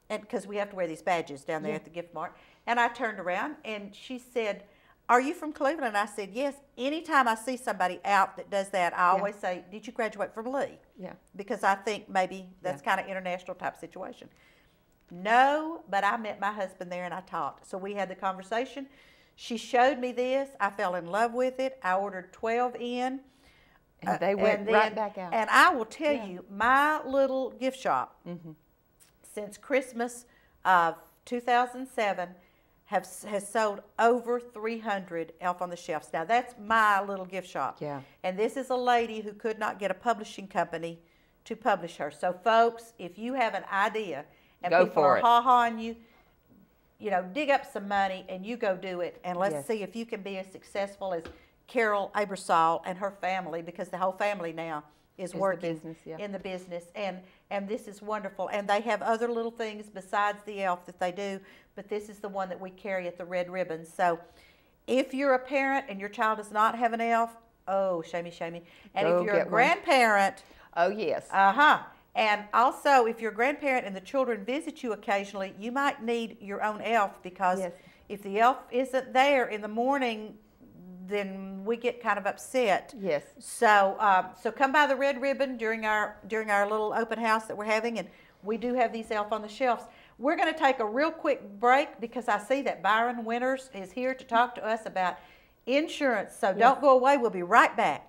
and because we have to wear these badges down there at the gift mart, and I turned around, and she said, "Are you from Cleveland?" And I said, "Yes." Anytime I see somebody out that does that, I always say, "Did you graduate from Lee?" Yeah. Because I think maybe that's kind of international type situation. No, but I met my husband there and I taught. So we had the conversation. She showed me this. I fell in love with it. I ordered 12 in. And they went right back out. And I will tell you, my little gift shop, since Christmas of 2007, has sold over 300 Elf on the Shelves. Now, that's my little gift shop. Yeah. And this is a lady who could not get a publishing company to publish her. So, folks, if you have an idea and go people for are it. ha-ha'ing you, you know, dig up some money and you go do it. And let's see if you can be as successful as Carol Abersol and her family, because the whole family now is working in the business. And this is wonderful. And they have other little things besides the elf that they do, but this is the one that we carry at the Red Ribbon. So if you're a parent and your child does not have an elf, oh, shamey, shamey. And if you're a grandparent Oh, yes. And also, if you're a grandparent and the children visit you occasionally, you might need your own elf, because if the elf isn't there in the morning, then we get kind of upset. Yes. So, so come by the Red Ribbon during our little open house that we're having, and we do have these elf on the shelves. We're going to take a real quick break because I see that Byron Winters is here to talk to us about insurance. So don't go away. We'll be right back.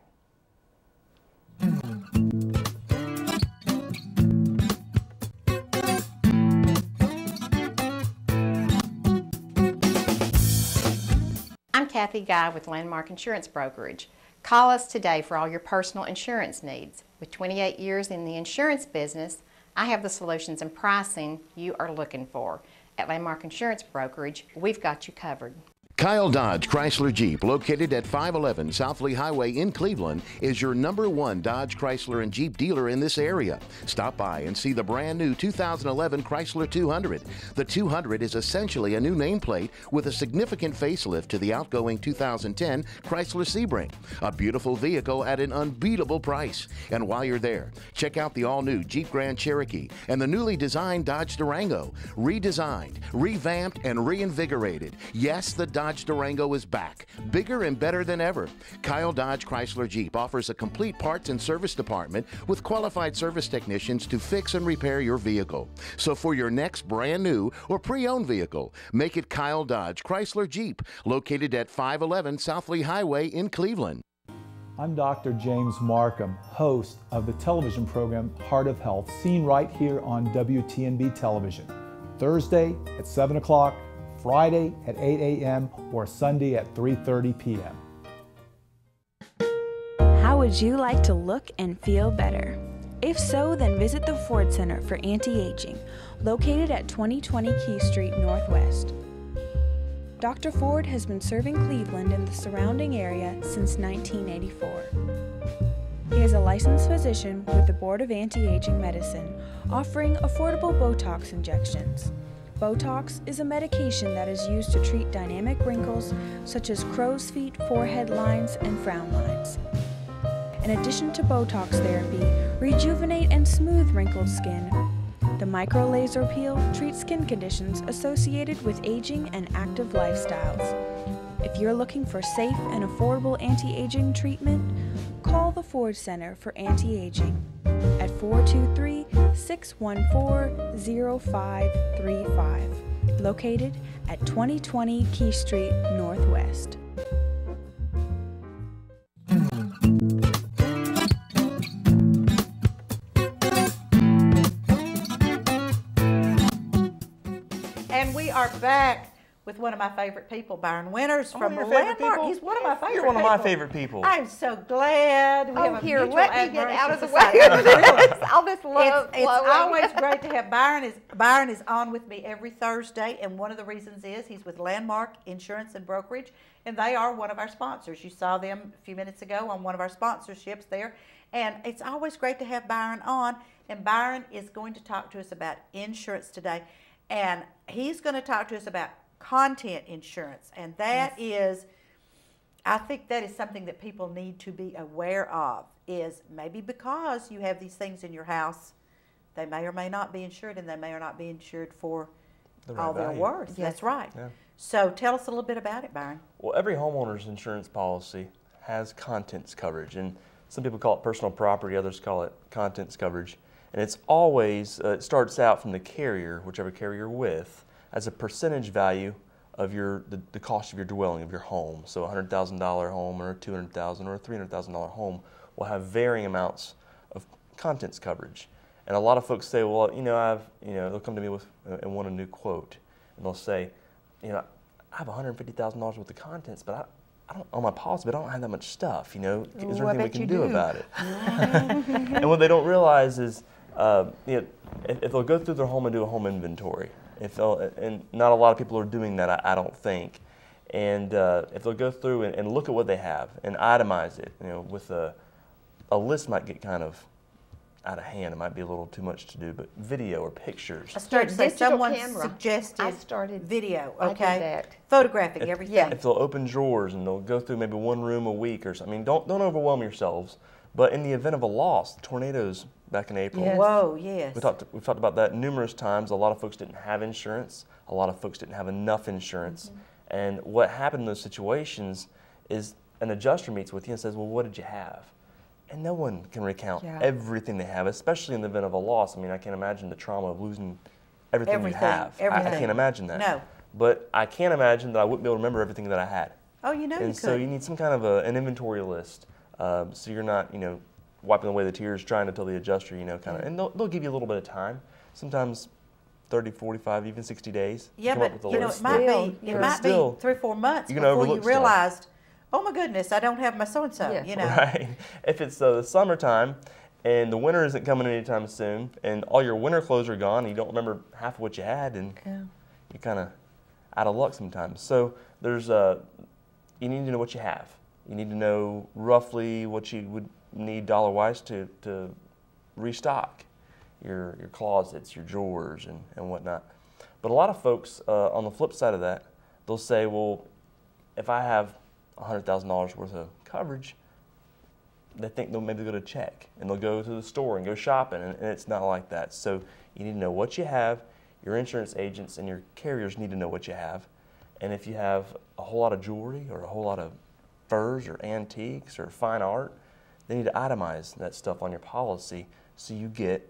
I'm Kathy Guy with Landmark Insurance Brokerage. Call us today for all your personal insurance needs. With 28 years in the insurance business, I have the solutions and pricing you are looking for. At Landmark Insurance Brokerage, we've got you covered. Kyle Dodge Chrysler Jeep, located at 511 South Lee Highway in Cleveland, is your #1 Dodge Chrysler and Jeep dealer in this area. Stop by and see the brand new 2011 Chrysler 200. The 200 is essentially a new nameplate with a significant facelift to the outgoing 2010 Chrysler Sebring. A beautiful vehicle at an unbeatable price. And while you're there, check out the all-new Jeep Grand Cherokee and the newly designed Dodge Durango. Redesigned, revamped, and reinvigorated. Yes, the Dodge Durango is back, bigger and better than ever. Kyle Dodge Chrysler Jeep offers a complete parts and service department with qualified service technicians to fix and repair your vehicle. So for your next brand new or pre-owned vehicle, make it Kyle Dodge Chrysler Jeep, located at 511 South Lee Highway in Cleveland. I'm Dr. James Markham, host of the television program Heart of Health, seen right here on WTNB television. Thursday at 7 o'clock, Friday at 8 a.m. or Sunday at 3:30 p.m. How would you like to look and feel better? If so, then visit the Ford Center for Anti-Aging, located at 2020 Key Street Northwest. Dr. Ford has been serving Cleveland and the surrounding area since 1984. He is a licensed physician with the Board of Anti-Aging Medicine, offering affordable Botox injections. Botox is a medication that is used to treat dynamic wrinkles such as crow's feet, forehead lines, and frown lines. In addition to Botox therapy, rejuvenate and smooth wrinkled skin. The micro laser peel treats skin conditions associated with aging and active lifestyles. If you're looking for safe and affordable anti-aging treatment, call the Ford Center for Anti-Aging at 423-614-0535, located at 2020 Key Street Northwest. And we are back with one of my favorite people, Byron Winters from Landmark. He's one of my favorite people. You're one of my favorite people. I'm so glad we have a here, mutual let me get admiration out of the society. way. All this love It's always great to have Byron. Byron is on with me every Thursday, and one of the reasons is he's with Landmark Insurance and Brokerage, and they are one of our sponsors. You saw them a few minutes ago on one of our sponsorships there, and it's always great to have Byron on, and Byron is going to talk to us about insurance today, and he's going to talk to us about content insurance, and that is, I think that is something that people need to be aware of, is maybe because you have these things in your house, they may or may not be insured, and they may or not be insured for all their worth. Yes. That's right. Yeah. So tell us a little bit about it, Byron. Well, every homeowner's insurance policy has contents coverage, and some people call it personal property, others call it contents coverage, and it's always, it starts out from the carrier, whichever carrier you're with, as a percentage value of the cost of your dwelling, of your home. So a $100,000 home or a $200,000 or a $300,000 home will have varying amounts of contents coverage. And a lot of folks say, well, they'll come to me and want a new quote, and they'll say, I have $150,000 worth of contents, but I don't, on my policy, but I don't have that much stuff. Is there anything we can do about it? And what they don't realize is, if they'll go through their home and do a home inventory, and not a lot of people are doing that, I don't think. And if they'll go through and look at what they have and itemize it, with a list might get kind of out of hand. It might be a little too much to do, but video or pictures. I started to say someone suggested video, okay? Photographing everything. If they'll open drawers and they'll go through maybe one room a week or something. Don't overwhelm yourselves, But in the event of a loss, tornadoes back in April. Yes. Whoa, yes. We've talked about that numerous times. A lot of folks didn't have insurance. A lot of folks didn't have enough insurance. And what happened in those situations is an adjuster meets with you and says, well, what did you have? And no one can recount everything they have, especially in the event of a loss. I mean, I can't imagine the trauma of losing everything you have. I can't imagine that. No. But I can't imagine that I wouldn't be able to remember everything that I had. Oh, you know you could. And so you need some kind of an inventory list, so you're not, wiping away the tears trying to tell the adjuster, kind of, and they'll give you a little bit of time, sometimes 30, 45, even 60 days. Yeah, but it might be 3 or 4 months you before you realized, oh my goodness, I don't have my so-and-so, Right. If it's the summertime and the winter isn't coming anytime soon and all your winter clothes are gone and you don't remember half of what you had, and you're kind of out of luck sometimes. So there's you need to know what you have. You need to know roughly what you would need dollar-wise to restock your closets, your drawers, and whatnot. But a lot of folks, on the flip side of that, they'll say, well, if I have $100,000 worth of coverage, they think they'll maybe go to check, and they'll go to the store and go shopping, and it's not like that. So you need to know what you have. Your insurance agents and your carriers need to know what you have. And if you have a whole lot of jewelry or a whole lot of furs or antiques or fine art, they need to itemize that stuff on your policy so you get,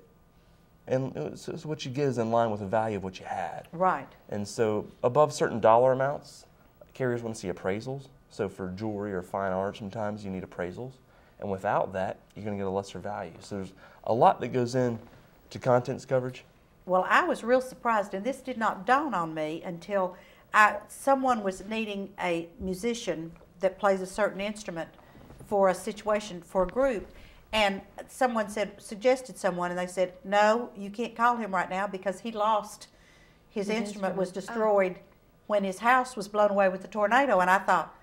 and so what you get is in line with the value of what you had. Right. And so above certain dollar amounts, carriers want to see appraisals. So for jewelry or fine art, sometimes you need appraisals. And without that, you're going to get a lesser value. So there's a lot that goes in to contents coverage. Well, I was real surprised, and this did not dawn on me until someone was needing a musician that plays a certain instrument for a situation, for a group, and someone suggested someone, and they said, no, you can't call him right now because he lost, his instrument was destroyed when his house was blown away with the tornado. And I thought,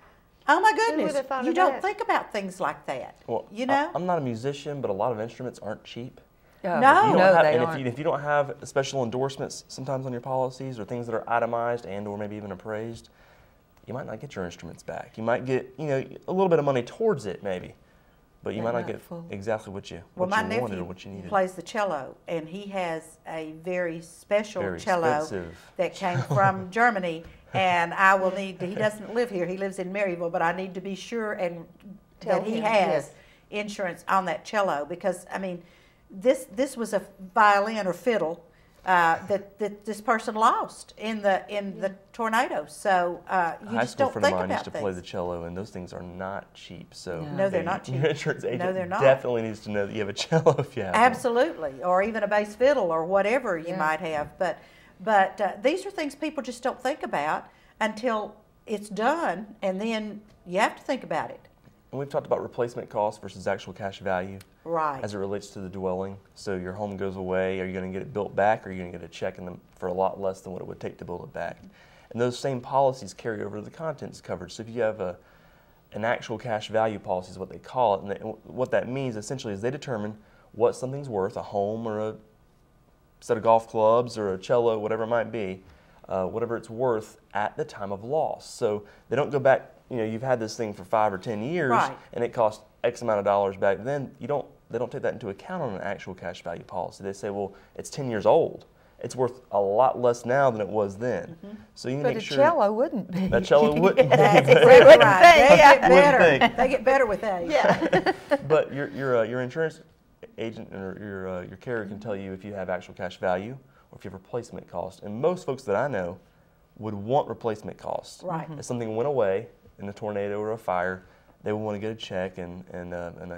oh my goodness, you don't think about things like that. Well, I'm not a musician, but a lot of instruments aren't cheap. No, they aren't. If you don't have special endorsements sometimes on your policies or things that are itemized and or maybe even appraised, you might not get your instruments back. You might get a little bit of money towards it maybe, but you might not get exactly what you wanted or what you needed. Plays the cello, and he has a very special cello expensive that came from Germany, and I will need he doesn't live here, he lives in Maryville, but I need to be sure that he has insurance on that cello, because I mean this was a violin or fiddle that this person lost in the tornado. So you just don't think about things. A high school friend of mine used to play the cello, and those things are not cheap. So no, they're not cheap. Your insurance agent no, they're not. definitely needs to know that you have a cello if you have Absolutely, one. Or even a bass fiddle or whatever you might have. But these are things people just don't think about until it's done, and then you have to think about it. And we've talked about replacement cost versus actual cash value. Right. As it relates to the dwelling. So your home goes away, are you going to get it built back, or are you going to get a check for a lot less than what it would take to build it back? And those same policies carry over to the contents coverage. So if you have an actual cash value policy is what they call it, and what that means essentially is they determine what something's worth, a home or a set of golf clubs or a cello, whatever it might be, whatever it's worth at the time of loss. So they don't go back, you've had this thing for 5 or 10 years, and it cost X amount of dollars back then. They don't take that into account on an actual cash value policy. They say, well, it's 10 years old. It's worth a lot less now than it was then. So you need to make sure. But a cello wouldn't be. That cello wouldn't be. That's exactly right. They get better with age. Yeah. But your insurance agent or your carrier can tell you if you have actual cash value or if you have replacement cost. And most folks that I know would want replacement costs. Right. If something went away in a tornado or a fire, they would want to get a check and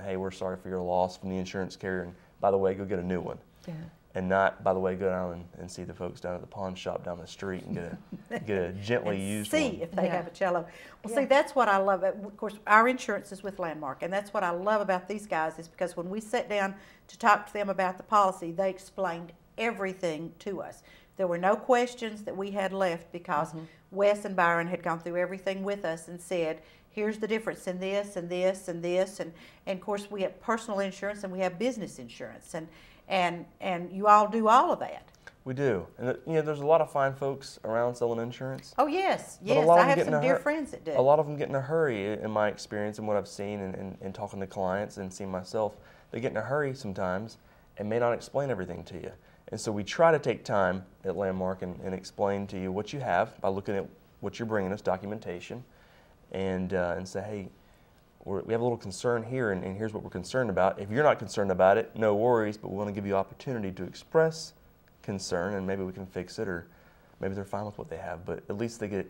hey, we're sorry for your loss from the insurance carrier, and by the way, go get a new one. Yeah. And not, by the way, go down and see the folks down at the pawn shop down the street and get a gently used one. See if they have a cello. Well, see, that's what I love. Of course, our insurance is with Landmark, and that's what I love about these guys is because when we sat down to talk to them about the policy, they explained everything to us. There were no questions that we had left because Wes and Byron had gone through everything with us and said, here's the difference in this and this and this, and of course we have personal insurance and we have business insurance, and you all do all of that. We do. And you know, there's a lot of fine folks around selling insurance. Oh, yes. But Yes, I have some dear friends that do. A lot of them get in a hurry, in my experience and what I've seen and talking to clients and seeing myself. They get in a hurry sometimes and may not explain everything to you. And so we try to take time at Landmark and explain to you what you have by looking at what you're bringing us, documentation, and say, hey, we have a little concern here, and here's what we're concerned about. If you're not concerned about it, no worries, but we want to give you opportunity to express concern, and maybe we can fix it, or maybe they're fine with what they have, but at least they get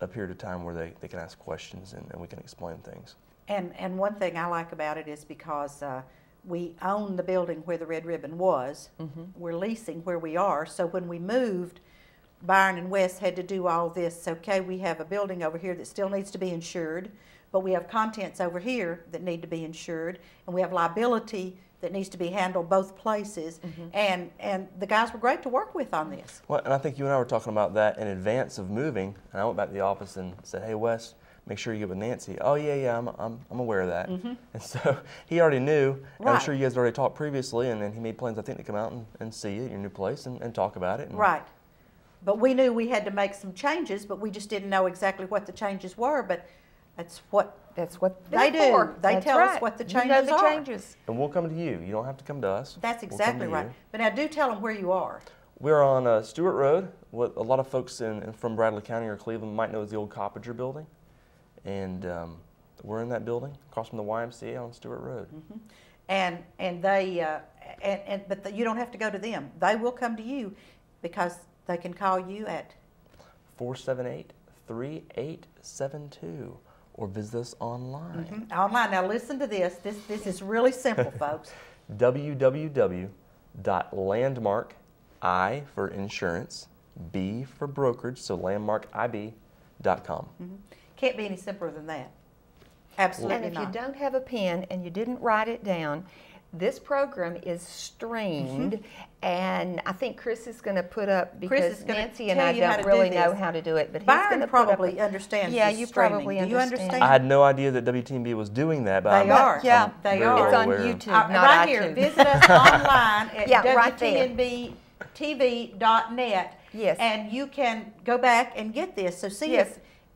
a period of time where they can ask questions and we can explain things. And one thing I like about it is because we own the building where the Red Ribbon was. We're leasing where we are, so when we moved, Byron and Wes had to do all this. Okay, we have a building over here that still needs to be insured, but we have contents over here that need to be insured, and we have liability that needs to be handled both places, and the guys were great to work with on this. Well, and I think you and I were talking about that in advance of moving, and I went back to the office and said, hey, Wes, make sure you get with Nancy. Oh, yeah, I'm aware of that. And so he already knew. Right. I'm sure you guys had already talked previously, and then he made plans, I think, to come out and see you at your new place and talk about it. Right. But we knew we had to make some changes, but we just didn't know exactly what the changes were, but that's what they do. For. They tell us what the changes are. And we'll come to you. You don't have to come to us. That's exactly right. But now do tell them where you are. We're on Stewart Road. What a lot of folks from Bradley County or Cleveland might know as the old Coppinger building. And we're in that building across from the YMCA on Stewart Road. And they but you don't have to go to them. They will come to you because they can call you at 478-3872 or visit us online. Online. Now listen to this. This is really simple, folks. www.landmark, I for insurance, B for brokerage, so landmarkib.com. Can't be any simpler than that. Absolutely not. And if you don't have a pen and you didn't write it down, this program is streamed, and I think Chris is going to put up, because Nancy and I don't really know how to do it, but he's going to probably understands. Yeah, you probably understand. Do you understand? I had no idea that WTMB was doing that, but they are. Yeah, they are. It's on YouTube, not right iTunes. Here, visit us online at WTNBTV.net. Yes. And you can go back and get this. So see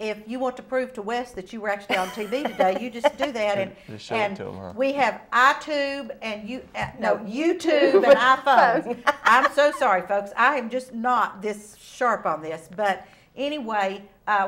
if you want to prove to Wes that you were actually on TV today, you just do that. And just show it to him, huh? We have iTube and YouTube and iPhone. I'm so sorry, folks. I am just not this sharp on this. But anyway,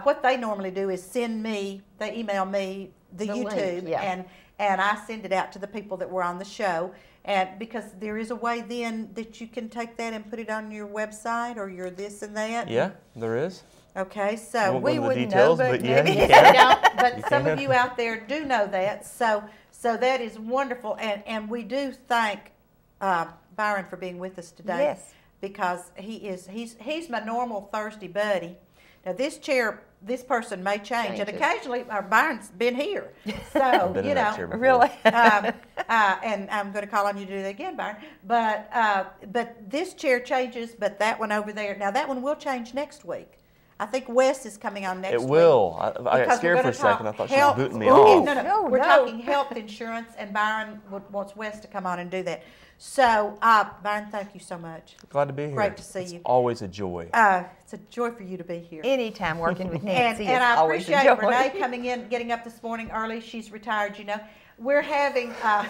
what they normally do is they email me the YouTube, link, and I send it out to the people that were on the show. And because there is a way then that you can take that and put it on your website or your this and that. Yeah, there is. Okay, so we wouldn't details, know, but yeah, maybe you can. but some of you out there do know that. So that is wonderful, and we do thank Byron for being with us today. Yes, because he's my normal Thursday buddy. Now this person may change, and occasionally Byron's been here. So you know, really. And I'm going to call on you to do that again, Byron. But this chair changes, but that one over there. Now that one will change next week. I think Wes is coming on next week. It will. I got scared for a second. I thought she was booting me off. No, we're talking health insurance, and Byron wants Wes to come on and do that. So, Byron, thank you so much. Glad to be here. Great to see you. It's always a joy. It's a joy for you to be here. Anytime working with Nancy and I always appreciate a joy. Renee coming in, getting up this morning early. She's retired, you know. We're having, I'm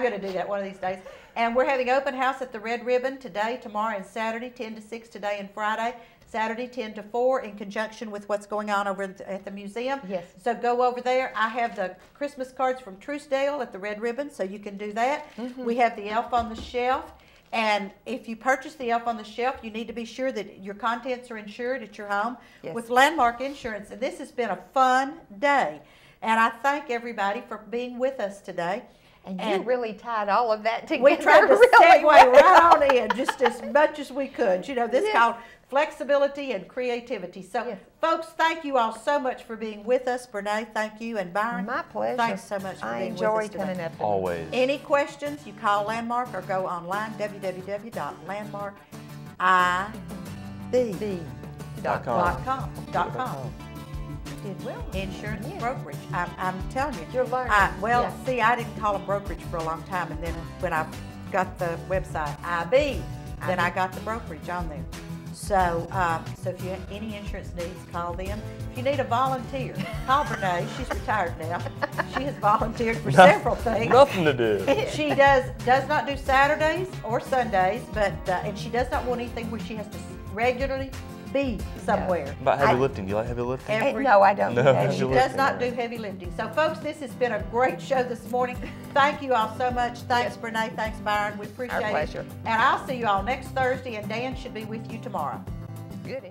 going to do that one of these days. And we're having open house at the Red Ribbon today, tomorrow, and Saturday, 10 to 6 today and Friday. Saturday, 10 to 4, in conjunction with what's going on over at the museum. Yes. So go over there. I have the Christmas cards from Truesdale at the Red Ribbon, so you can do that. We have the Elf on the Shelf. And if you purchase the Elf on the Shelf, you need to be sure that your contents are insured at your home with Landmark Insurance. And this has been a fun day. And I thank everybody for being with us today. And you really tied all of that together. We tried to segue right on in just as much as we could. You know, this is called flexibility and creativity. So, folks, thank you all so much for being with us. Beirne, thank you. And Byron, my pleasure. Thanks so much for being with us today. I enjoy coming up. Always. Any questions, you call Landmark or go online, www.landmarkib.com. Insurance brokerage. I'm telling you. You're learning. See, I didn't call them brokerage for a long time, and then when I got the website, IB, then I got the brokerage on there. So, so if you have any insurance needs, call them. If you need a volunteer, call Beirne. She's retired now. She has volunteered for several things. Nothing to do. She does not do Saturdays or Sundays, but and she does not want anything where she has to regularly be somewhere. About heavy lifting, do you like heavy lifting? No, I don't. No, do that. heavy She lifting. does not do heavy lifting. So, folks, this has been a great show this morning. Thank you all so much. Thanks, Beirne. Thanks, Byron. We appreciate Our pleasure. it. And I'll see you all next Thursday, and Dan should be with you tomorrow. Goody.